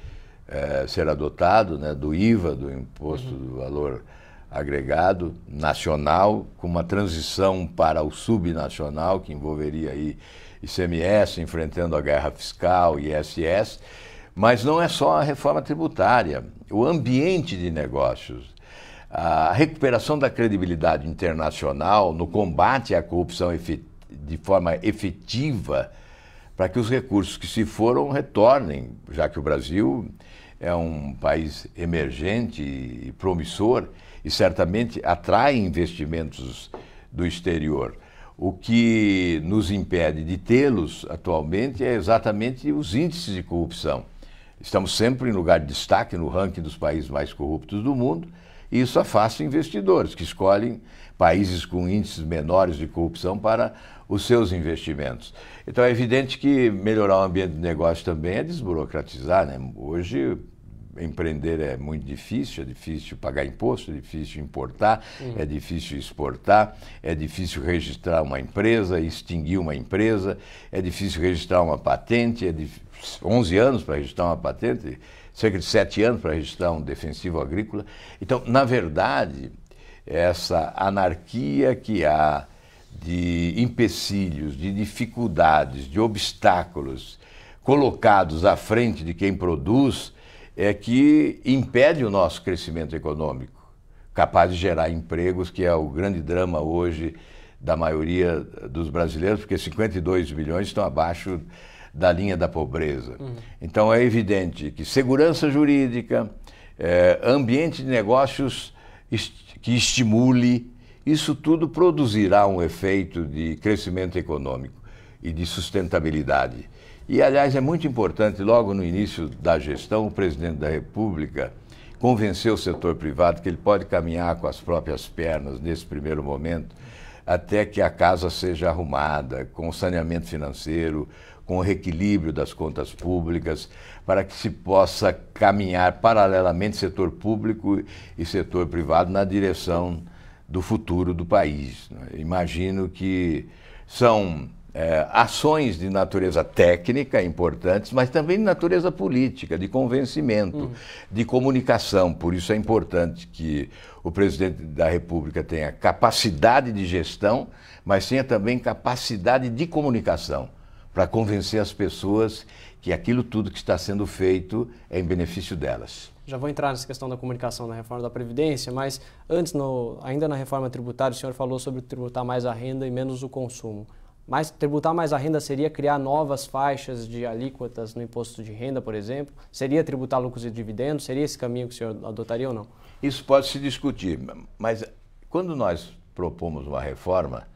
ser adotado, né, do IVA, do Imposto do Valor Agregado Nacional, com uma transição para o subnacional, que envolveria aí ICMS, enfrentando a guerra fiscal e ISS. Mas não é só a reforma tributária. o ambiente de negócios, a recuperação da credibilidade internacional no combate à corrupção de forma efetiva, para que os recursos que se foram retornem, já que o Brasil é um país emergente e promissor e certamente atrai investimentos do exterior. O que nos impede de tê-los atualmente é exatamente os índices de corrupção. Estamos sempre em lugar de destaque no ranking dos países mais corruptos do mundo, e isso afasta investidores que escolhem países com índices menores de corrupção para os seus investimentos. Então é evidente que melhorar o ambiente de negócio também é desburocratizar, né? Hoje empreender é muito difícil, é difícil pagar imposto, é difícil importar, é difícil exportar, é difícil registrar uma empresa, extinguir uma empresa, é difícil registrar uma patente, 11 anos para registrar uma patente, cerca de 7 anos para registrar um defensivo agrícola. Então, na verdade, essa anarquia que há de empecilhos, de dificuldades, de obstáculos colocados à frente de quem produz é que impede o nosso crescimento econômico, capaz de gerar empregos, que é o grande drama hoje da maioria dos brasileiros, porque 52 milhões estão abaixo da linha da pobreza. Então é evidente que segurança jurídica, ambiente de negócios que estimule, isso tudo produzirá um efeito de crescimento econômico e de sustentabilidade. E, aliás, é muito importante, logo no início da gestão, o presidente da República convenceu o setor privado que ele pode caminhar com as próprias pernas nesse primeiro momento, até que a casa seja arrumada, com o saneamento financeiro, com o reequilíbrio das contas públicas, para que se possa caminhar paralelamente setor público e setor privado na direção do futuro do país. Imagino que são ações de natureza técnica importantes, mas também de natureza política, de convencimento, de comunicação. Por isso é importante que o presidente da República tenha capacidade de gestão, mas tenha também capacidade de comunicação, para convencer as pessoas que aquilo tudo que está sendo feito é em benefício delas. Já vou entrar nessa questão da comunicação na reforma da Previdência, mas antes, ainda na reforma tributária, o senhor falou sobre tributar mais a renda e menos o consumo. Mas tributar mais a renda seria criar novas faixas de alíquotas no imposto de renda, por exemplo? Seria tributar lucros e dividendos? Seria esse caminho que o senhor adotaria ou não? Isso pode se discutir, mas quando nós propomos uma reforma,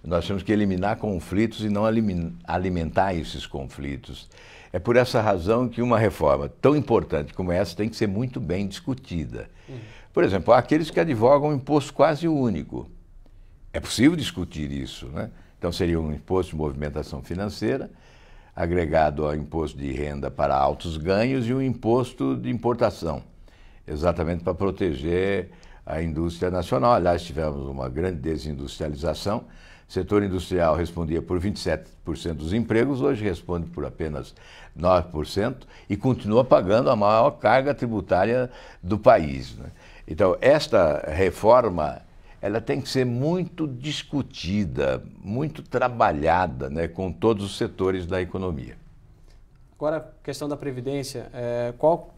nós temos que eliminar conflitos e não alimentar esses conflitos. É por essa razão que uma reforma tão importante como essa tem que ser muito bem discutida. Por exemplo, há aqueles que advogam um imposto quase único. É possível discutir isso, né? Então seria um imposto de movimentação financeira, agregado ao imposto de renda para altos ganhos e um imposto de importação, exatamente para proteger a indústria nacional. Aliás, tivemos uma grande desindustrialização. O setor industrial respondia por 27% dos empregos, hoje responde por apenas 9% e continua pagando a maior carga tributária do país, né? Então, esta reforma ela tem que ser muito discutida, muito trabalhada, né, com todos os setores da economia. Agora, a questão da Previdência,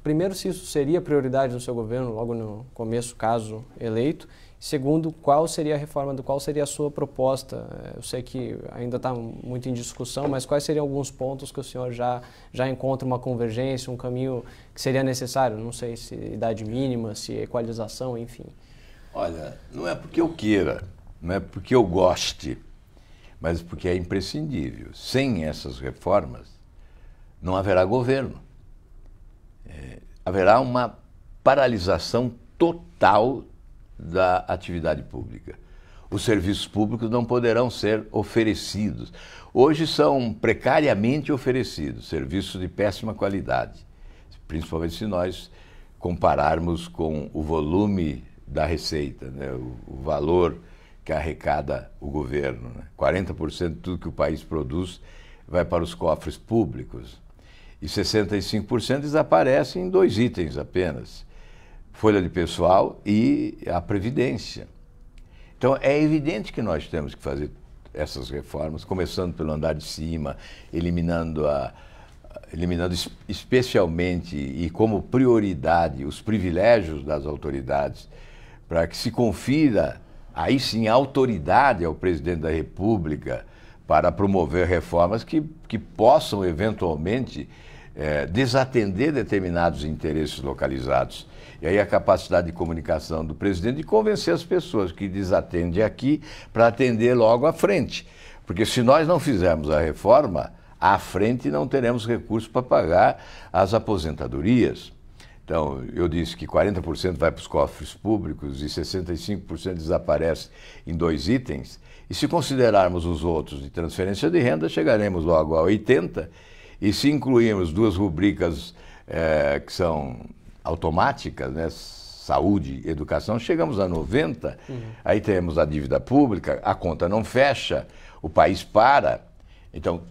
primeiro, se isso seria prioridade no seu governo, logo no começo, caso eleito. Segundo, qual seria a reforma, qual seria a sua proposta? Eu sei que ainda está muito em discussão, mas quais seriam alguns pontos que o senhor já encontra uma convergência, um caminho que seria necessário? Não sei se idade mínima, se equalização, enfim. Olha, não é porque eu queira, não é porque eu goste, mas porque é imprescindível. Sem essas reformas, não haverá governo. Haverá uma paralisação total da atividade pública. Os serviços públicos não poderão ser oferecidos. Hoje são precariamente oferecidos, serviços de péssima qualidade, principalmente se nós compararmos com o volume da receita, né? O valor que arrecada o governo, né? 40% de tudo que o país produz vai para os cofres públicos e 65% desaparece em 2 itens apenas: folha de pessoal e a Previdência. Então é evidente que nós temos que fazer essas reformas, começando pelo andar de cima, eliminando eliminando especialmente e como prioridade os privilégios das autoridades, para que se confira, aí sim, autoridade ao presidente da República para promover reformas que possam, eventualmente, desatender determinados interesses localizados. E aí a capacidade de comunicação do presidente de convencer as pessoas que desatende aqui para atender logo à frente. Porque se nós não fizermos a reforma, à frente não teremos recursos para pagar as aposentadorias. Então, eu disse que 40% vai para os cofres públicos e 65% desaparece em 2 itens. E se considerarmos os outros de transferência de renda, chegaremos logo a 80%. E se incluirmos 2 rubricas que são automáticas, né, saúde e educação, chegamos a 90%. Aí temos a dívida pública, a conta não fecha, o país para. Então,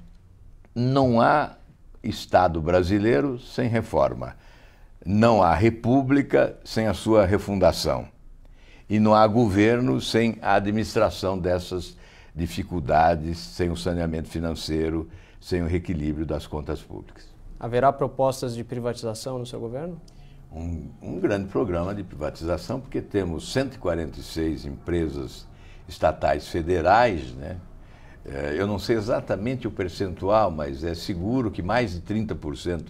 não há Estado brasileiro sem reforma. Não há república sem a sua refundação. E não há governo sem a administração dessas dificuldades, sem o saneamento financeiro, sem o reequilíbrio das contas públicas. Haverá propostas de privatização no seu governo? Um grande programa de privatização, porque temos 146 empresas estatais federais, né? Eu não sei exatamente o percentual, mas é seguro que mais de 30%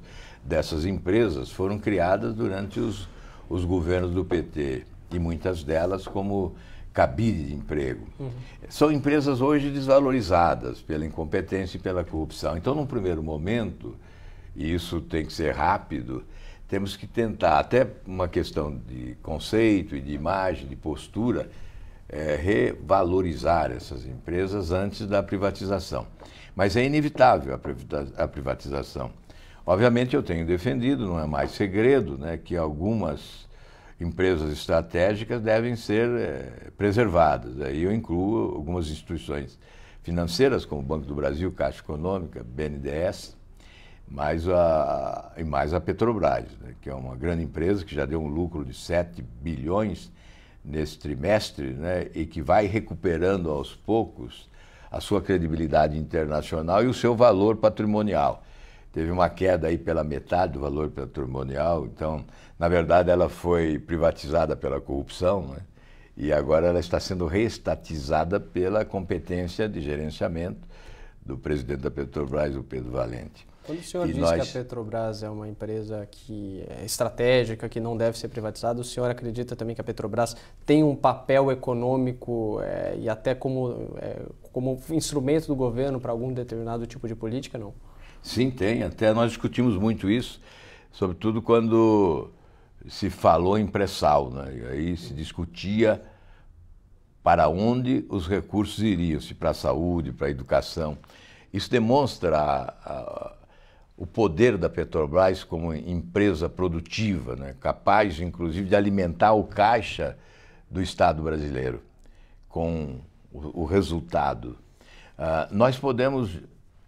dessas empresas foram criadas durante os governos do PT, e muitas delas como cabide de emprego. São empresas hoje desvalorizadas pela incompetência e pela corrupção. Então, num primeiro momento, e isso tem que ser rápido, temos que tentar, até uma questão de conceito e de imagem, de postura, revalorizar essas empresas antes da privatização. Mas é inevitável a privatização. Obviamente eu tenho defendido, não é mais segredo, né, que algumas empresas estratégicas devem ser preservadas. Aí eu incluo algumas instituições financeiras, como o Banco do Brasil, Caixa Econômica, BNDES, mais a Petrobras, né, que é uma grande empresa que já deu um lucro de 7 bilhões nesse trimestre, né, e que vai recuperando aos poucos a sua credibilidade internacional e o seu valor patrimonial. Teve uma queda aí pela metade do valor patrimonial, então, na verdade, ela foi privatizada pela corrupção, né, e agora ela está sendo reestatizada pela competência de gerenciamento do presidente da Petrobras, o Pedro Valente. Quando o senhor diz que a Petrobras é uma empresa que é estratégica, que não deve ser privatizada, o senhor acredita também que a Petrobras tem um papel econômico e até como instrumento do governo para algum determinado tipo de política, não? Sim, tem. Até nós discutimos muito isso, sobretudo quando se falou em pré-sal, né? E aí se discutia para onde os recursos iriam, se para a saúde, para a educação. Isso demonstra o poder da Petrobras como empresa produtiva, né? Capaz, inclusive, de alimentar o caixa do Estado brasileiro com o resultado. Nós podemos,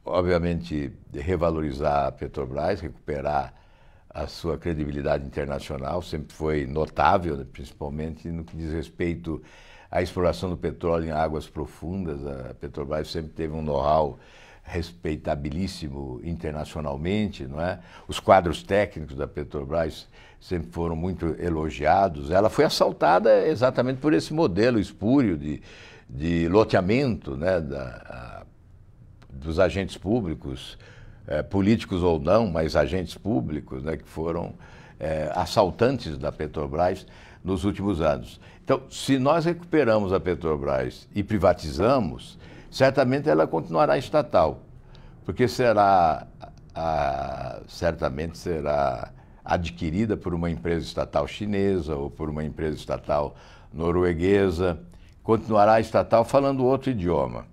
obviamente, revalorizar a Petrobras, recuperar a sua credibilidade internacional, sempre foi notável, né? Principalmente no que diz respeito à exploração do petróleo em águas profundas. A Petrobras sempre teve um know-how respeitabilíssimo internacionalmente, não é? Os quadros técnicos da Petrobras sempre foram muito elogiados. Ela foi assaltada exatamente por esse modelo espúrio de loteamento, né, dos agentes públicos, políticos ou não, mas agentes públicos, né, que foram assaltantes da Petrobras nos últimos anos. Então, se nós recuperamos a Petrobras e privatizamos, certamente ela continuará estatal, porque certamente será adquirida por uma empresa estatal chinesa ou por uma empresa estatal norueguesa, continuará estatal falando outro idioma.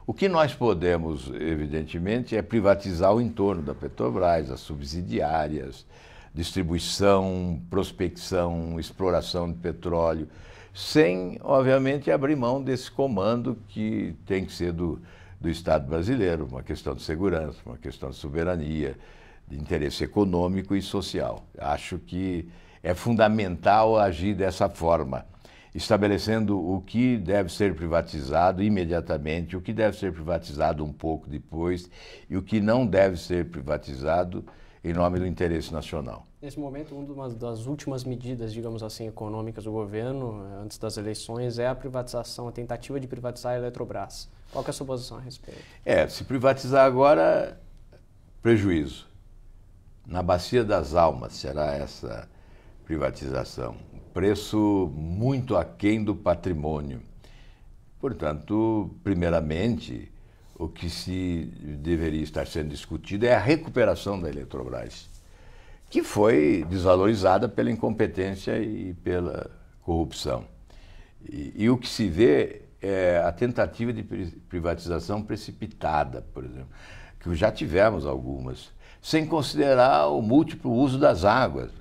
O que nós podemos, evidentemente, é privatizar o entorno da Petrobras, as subsidiárias, distribuição, prospecção, exploração de petróleo, sem, obviamente, abrir mão desse comando que tem que ser do Estado brasileiro, uma questão de segurança, uma questão de soberania, de interesse econômico e social. Acho que é fundamental agir dessa forma. estabelecendo o que deve ser privatizado imediatamente, o que deve ser privatizado um pouco depois e o que não deve ser privatizado em nome do interesse nacional. Nesse momento, uma das últimas medidas, digamos assim, econômicas do governo, antes das eleições, é a privatização, a tentativa de privatizar a Eletrobras. Qual que é a sua posição a respeito? Se privatizar agora, prejuízo. Na Bacia das Almas será essa privatização. Preço muito aquém do patrimônio. Portanto, primeiramente, o que se deveria estar sendo discutido é a recuperação da Eletrobras, que foi desvalorizada pela incompetência e pela corrupção. E o que se vê é a tentativa de privatização precipitada, por exemplo, que já tivemos algumas, sem considerar o múltiplo uso das águas.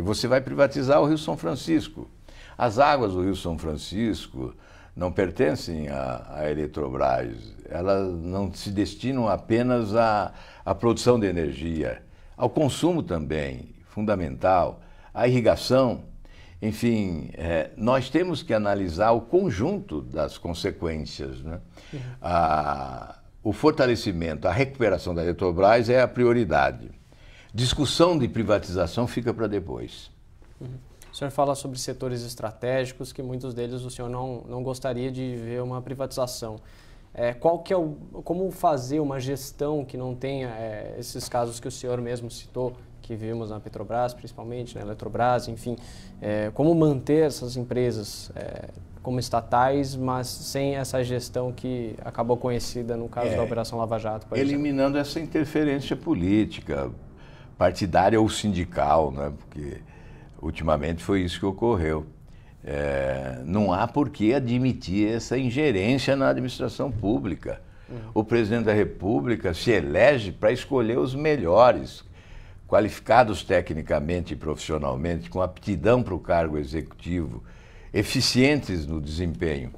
Você vai privatizar o Rio São Francisco. As águas do Rio São Francisco não pertencem à Eletrobras, elas não se destinam apenas à produção de energia, ao consumo também, fundamental, à irrigação. Enfim, nós temos que analisar o conjunto das consequências, né? O fortalecimento, a recuperação da Eletrobras é a prioridade. Discussão de privatização fica para depois. O senhor fala sobre setores estratégicos, que muitos deles o senhor não gostaria de ver uma privatização. Como fazer uma gestão que não tenha esses casos que o senhor mesmo citou, que vimos na Petrobras, principalmente, na Eletrobras, enfim, como manter essas empresas como estatais, mas sem essa gestão que acabou conhecida no caso da Operação Lava Jato, por exemplo? Eliminando essa interferência política, partidária ou sindical, né? Porque ultimamente foi isso que ocorreu. Não há por que admitir essa ingerência na administração pública. O presidente da República se elege para escolher os melhores, qualificados tecnicamente e profissionalmente, com aptidão para o cargo executivo, eficientes no desempenho.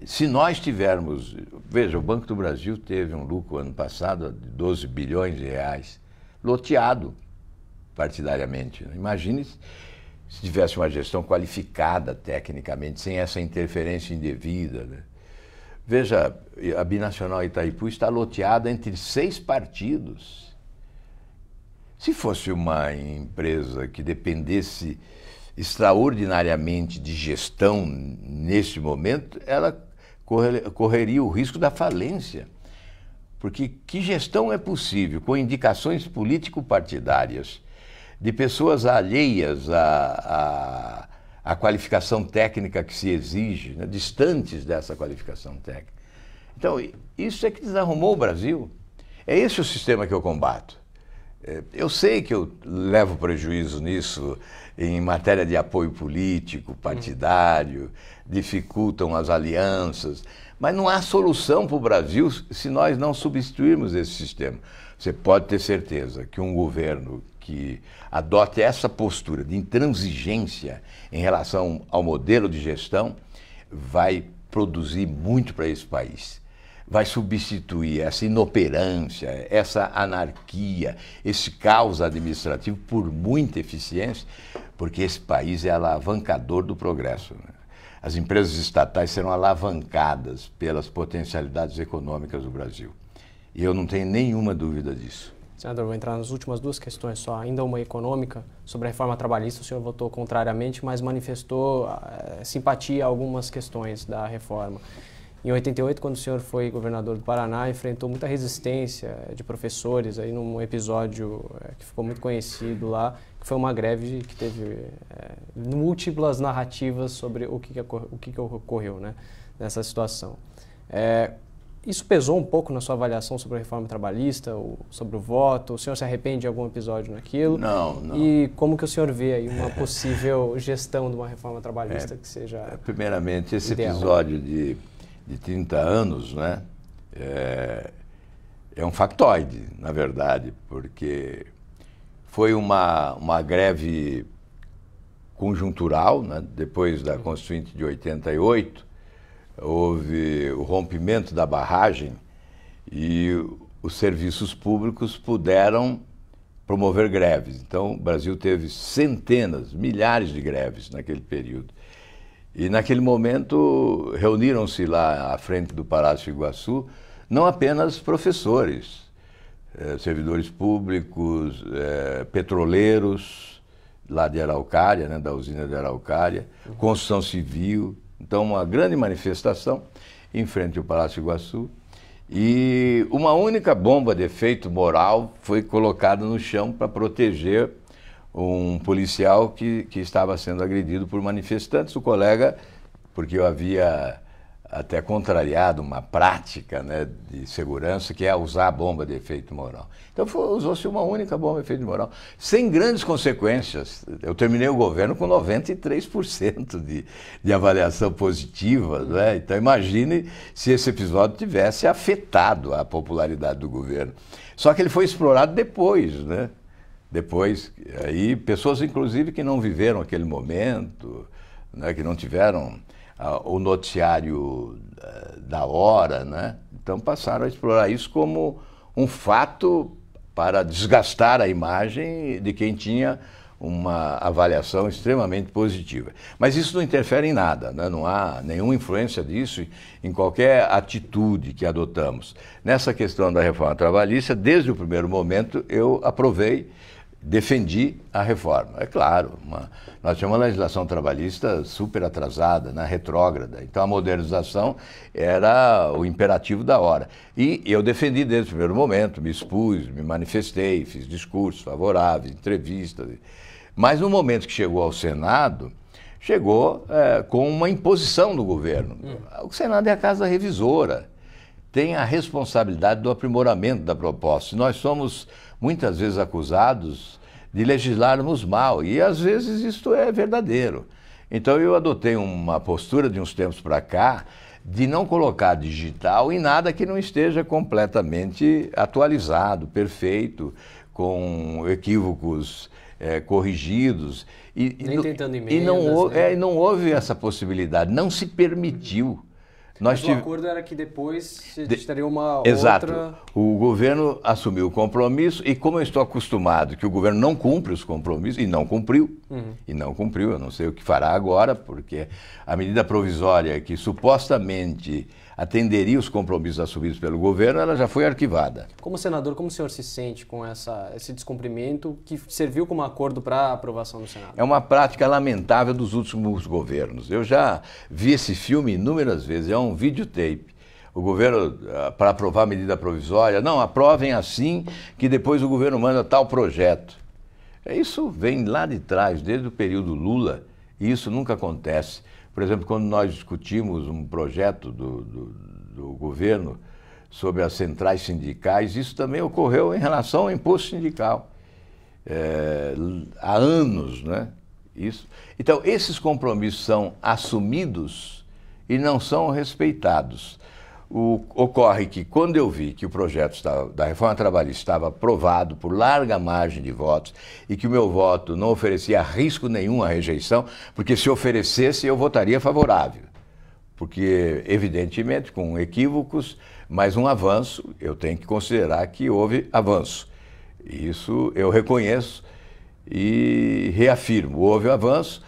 Se nós tivermos... Veja, o Banco do Brasil teve um lucro ano passado de 12 bilhões de reais, loteado partidariamente. Imagine se tivesse uma gestão qualificada tecnicamente, sem essa interferência indevida, né? Veja, a Binacional Itaipu está loteada entre 6 partidos. Se fosse uma empresa que dependesse extraordinariamente de gestão neste momento, ela correria o risco da falência. Porque que gestão é possível com indicações político-partidárias de pessoas alheias à qualificação técnica que se exige, né, distantes dessa qualificação técnica? Então, isso é que desarrumou o Brasil. É esse o sistema que eu combato. Eu sei que eu levo prejuízo nisso em matéria de apoio político, partidário, dificultam as alianças, mas não há solução para o Brasil se nós não substituirmos esse sistema. Você pode ter certeza que um governo que adote essa postura de intransigência em relação ao modelo de gestão vai produzir muito para esse país. Vai substituir essa inoperância, essa anarquia, esse caos administrativo por muita eficiência, porque esse país é alavancador do progresso, né? As empresas estatais serão alavancadas pelas potencialidades econômicas do Brasil. E eu não tenho nenhuma dúvida disso. Senador, vou entrar nas últimas 2 questões só. Ainda uma econômica, sobre a reforma trabalhista, o senhor votou contrariamente, mas manifestou simpatia a algumas questões da reforma. Em 88, quando o senhor foi governador do Paraná, enfrentou muita resistência de professores, aí num episódio que ficou muito conhecido lá, que foi uma greve que teve múltiplas narrativas sobre o que ocorreu, né, nessa situação. Isso pesou um pouco na sua avaliação sobre a reforma trabalhista, sobre o voto? O senhor se arrepende de algum episódio naquilo? Não. E como que o senhor vê aí uma possível gestão de uma reforma trabalhista que seja primeiramente, esse ideal? Episódio de 30 anos, né, é um factoide, na verdade, porque foi uma greve conjuntural, né, depois da Constituinte de 88, houve o rompimento da barragem e os serviços públicos puderam promover greves. Então, o Brasil teve centenas, milhares de greves naquele período. E naquele momento reuniram-se lá à frente do Palácio Iguaçu não apenas professores, servidores públicos, petroleiros lá de Araucária, né, da usina de Araucária, construção civil. Então, uma grande manifestação em frente ao Palácio Iguaçu. E uma única bomba de efeito moral foi colocada no chão para proteger um policial que estava sendo agredido por manifestantes. O colega, porque eu havia até contrariado uma prática, né, de segurança, que é usar a bomba de efeito moral. Então usou-se uma única bomba de efeito moral, sem grandes consequências. Eu terminei o governo com 93% de avaliação positiva, né? Então imagine se esse episódio tivesse afetado a popularidade do governo. Só que ele foi explorado depois, né? Depois, aí pessoas inclusive que não viveram aquele momento, né, que não tiveram o noticiário da hora, né? Então passaram a explorar isso como um fato para desgastar a imagem de quem tinha uma avaliação extremamente positiva. Mas isso não interfere em nada, né? Não há nenhuma influência disso em qualquer atitude que adotamos. Nessa questão da reforma trabalhista, desde o primeiro momento eu aprovei, defendi a reforma. É claro, nós tínhamos uma legislação trabalhista super atrasada, né, retrógrada. Então a modernização era o imperativo da hora. E eu defendi desde o primeiro momento, me expus, me manifestei, fiz discursos favoráveis, entrevistas. Mas no momento que chegou ao Senado, chegou com uma imposição do governo. O Senado é a casa revisora, tem a responsabilidade do aprimoramento da proposta. Nós somos muitas vezes acusados de legislarmos mal, e às vezes isto é verdadeiro. Então eu adotei uma postura de uns tempos para cá de não colocar digital em nada que não esteja completamente atualizado, perfeito, com equívocos corrigidos. Nem tentando emendas, e não houve, né? não houve essa possibilidade, não se permitiu. Mas o acordo era que depois teria uma Exato. outra... O governo assumiu o compromisso e, como eu estou acostumado que o governo não cumpre os compromissos, e não cumpriu, eu não sei o que fará agora, porque a medida provisória que supostamente atenderia os compromissos assumidos pelo governo, ela já foi arquivada. Como senador, como o senhor se sente com esse descumprimento que serviu como acordo para a aprovação do Senado? É uma prática lamentável dos últimos governos. Eu já vi esse filme inúmeras vezes, é um videotape. O governo, para aprovar a medida provisória, não, aprovem assim que depois o governo manda tal projeto. Isso vem lá de trás, desde o período Lula, e isso nunca acontece. Por exemplo, quando nós discutimos um projeto do governo sobre as centrais sindicais, isso também ocorreu em relação ao imposto sindical. Há anos, né? Isso. Então, esses compromissos são assumidos e não são respeitados. Ocorre que, quando eu vi que o projeto da reforma trabalhista estava aprovado por larga margem de votos e que o meu voto não oferecia risco nenhum à rejeição, porque se oferecesse eu votaria favorável, porque evidentemente com equívocos, mas um avanço, eu tenho que considerar que houve avanço. Isso eu reconheço e reafirmo, houve avanço,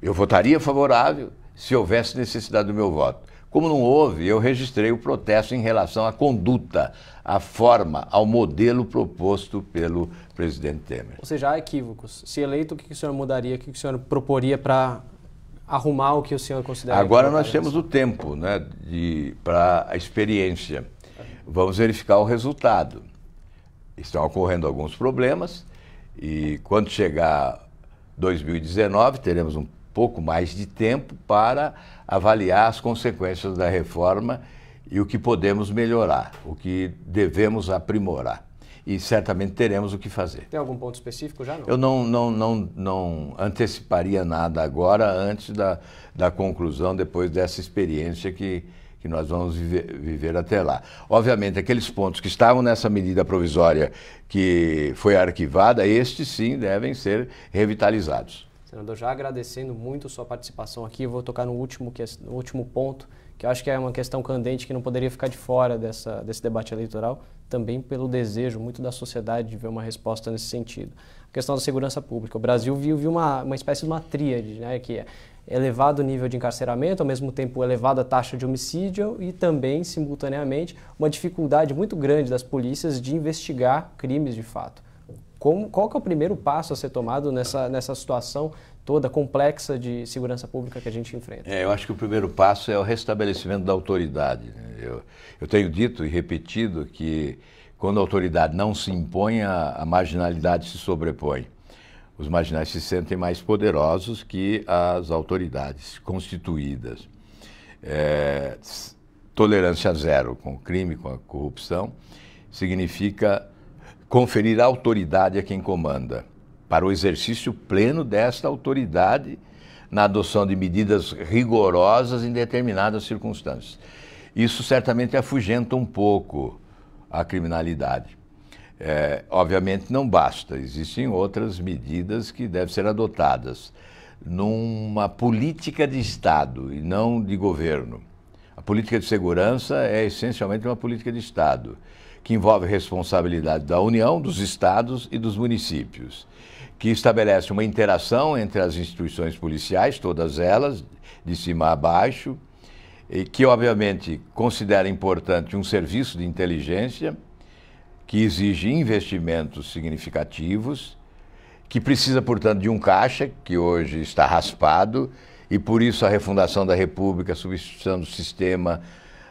eu votaria favorável se houvesse necessidade do meu voto. Como não houve, eu registrei o protesto em relação à conduta, à forma, ao modelo proposto pelo presidente Temer. Ou seja, há equívocos. Se eleito, o que o senhor mudaria, o que o senhor proporia para arrumar o que o senhor considera? Agora nós temos o tempo, né, para a experiência. Vamos verificar o resultado. Estão ocorrendo alguns problemas e quando chegar 2019 teremos um pouco mais de tempo para avaliar as consequências da reforma e o que podemos melhorar, o que devemos aprimorar. E certamente teremos o que fazer. Tem algum ponto específico já? Não? Eu não anteciparia nada agora, antes da conclusão, depois dessa experiência que nós vamos viver até lá. Obviamente, aqueles pontos que estavam nessa medida provisória que foi arquivada, estes sim devem ser revitalizados. Senador, já agradecendo muito sua participação aqui, eu vou tocar no último ponto, que eu acho que é uma questão candente que não poderia ficar de fora desse debate eleitoral, também pelo desejo muito da sociedade de ver uma resposta nesse sentido. A questão da segurança pública. O Brasil viu uma espécie de uma tríade, né, que elevado nível de encarceramento, ao mesmo tempo elevada taxa de homicídio e também, simultaneamente, uma dificuldade muito grande das polícias de investigar crimes de fato. Qual que é o primeiro passo a ser tomado nessa situação toda complexa de segurança pública que a gente enfrenta? Eu acho que o primeiro passo é o restabelecimento da autoridade. Eu tenho dito e repetido que quando a autoridade não se impõe, a marginalidade se sobrepõe. Os marginais se sentem mais poderosos que as autoridades constituídas. Tolerância zero com o crime, com a corrupção, significa conferir autoridade a quem comanda, para o exercício pleno desta autoridade na adoção de medidas rigorosas em determinadas circunstâncias. Isso certamente afugenta um pouco a criminalidade. Obviamente não basta, existem outras medidas que devem ser adotadas numa política de Estado e não de governo. A política de segurança é essencialmente uma política de Estado, que envolve responsabilidade da União, dos Estados e dos municípios, que estabelece uma interação entre as instituições policiais, todas elas, de cima a baixo, e que obviamente considera importante um serviço de inteligência, que exige investimentos significativos, que precisa, portanto, de um caixa, que hoje está raspado, e por isso a refundação da República, a substituição do sistema,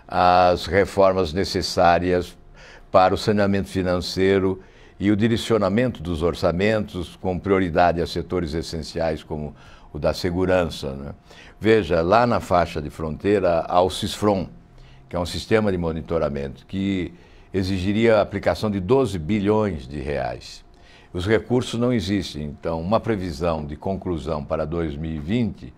as reformas necessárias para o saneamento financeiro e o direcionamento dos orçamentos, com prioridade a setores essenciais como o da segurança, né? Veja, lá na faixa de fronteira há o Sisfrom, que é um sistema de monitoramento que exigiria a aplicação de 12 bilhões de reais. Os recursos não existem, então uma previsão de conclusão para 2020,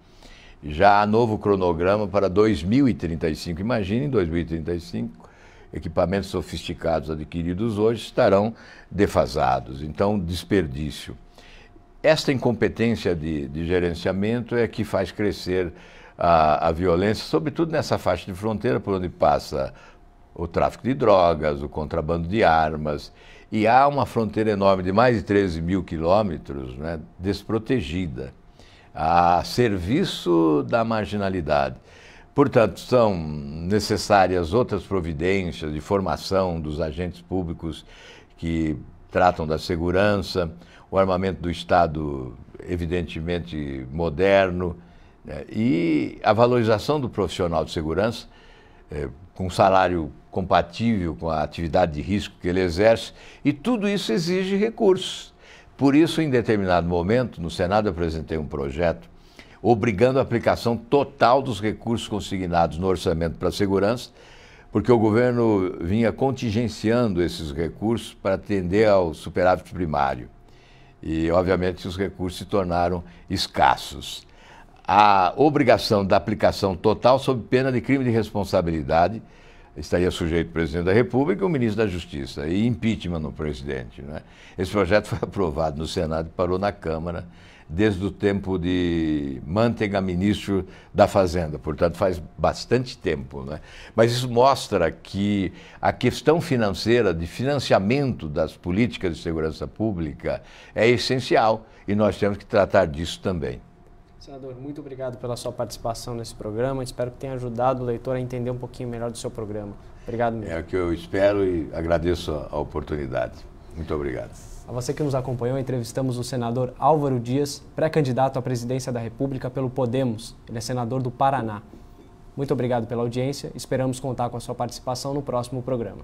já há novo cronograma para 2035. Imagine em 2035, equipamentos sofisticados adquiridos hoje estarão defasados, então desperdício. Esta incompetência de gerenciamento é que faz crescer a violência, sobretudo nessa faixa de fronteira por onde passa o tráfico de drogas, o contrabando de armas, e há uma fronteira enorme de mais de 13 mil quilômetros, né, desprotegida, a serviço da marginalidade. Portanto, são necessárias outras providências de formação dos agentes públicos que tratam da segurança, o armamento do Estado, evidentemente, moderno, né, e a valorização do profissional de segurança, com um salário compatível com a atividade de risco que ele exerce, e tudo isso exige recursos. Por isso, em determinado momento, no Senado eu apresentei um projeto obrigando a aplicação total dos recursos consignados no orçamento para a segurança, porque o governo vinha contingenciando esses recursos para atender ao superávit primário. E, obviamente, os recursos se tornaram escassos. A obrigação da aplicação total sob pena de crime de responsabilidade estaria sujeito ao presidente da República e o ministro da Justiça, e impeachment no presidente, né? Esse projeto foi aprovado no Senado e parou na Câmara desde o tempo de Manteiga, ministro da Fazenda, portanto faz bastante tempo, né? Mas isso mostra que a questão financeira, de financiamento das políticas de segurança pública é essencial e nós temos que tratar disso também. Senador, muito obrigado pela sua participação nesse programa. Espero que tenha ajudado o leitor a entender um pouquinho melhor do seu programa. Obrigado mesmo. É o que eu espero e agradeço a oportunidade. Muito obrigado. A você que nos acompanhou, entrevistamos o senador Álvaro Dias, pré-candidato à presidência da República pelo Podemos. Ele é senador do Paraná. Muito obrigado pela audiência. Esperamos contar com a sua participação no próximo programa.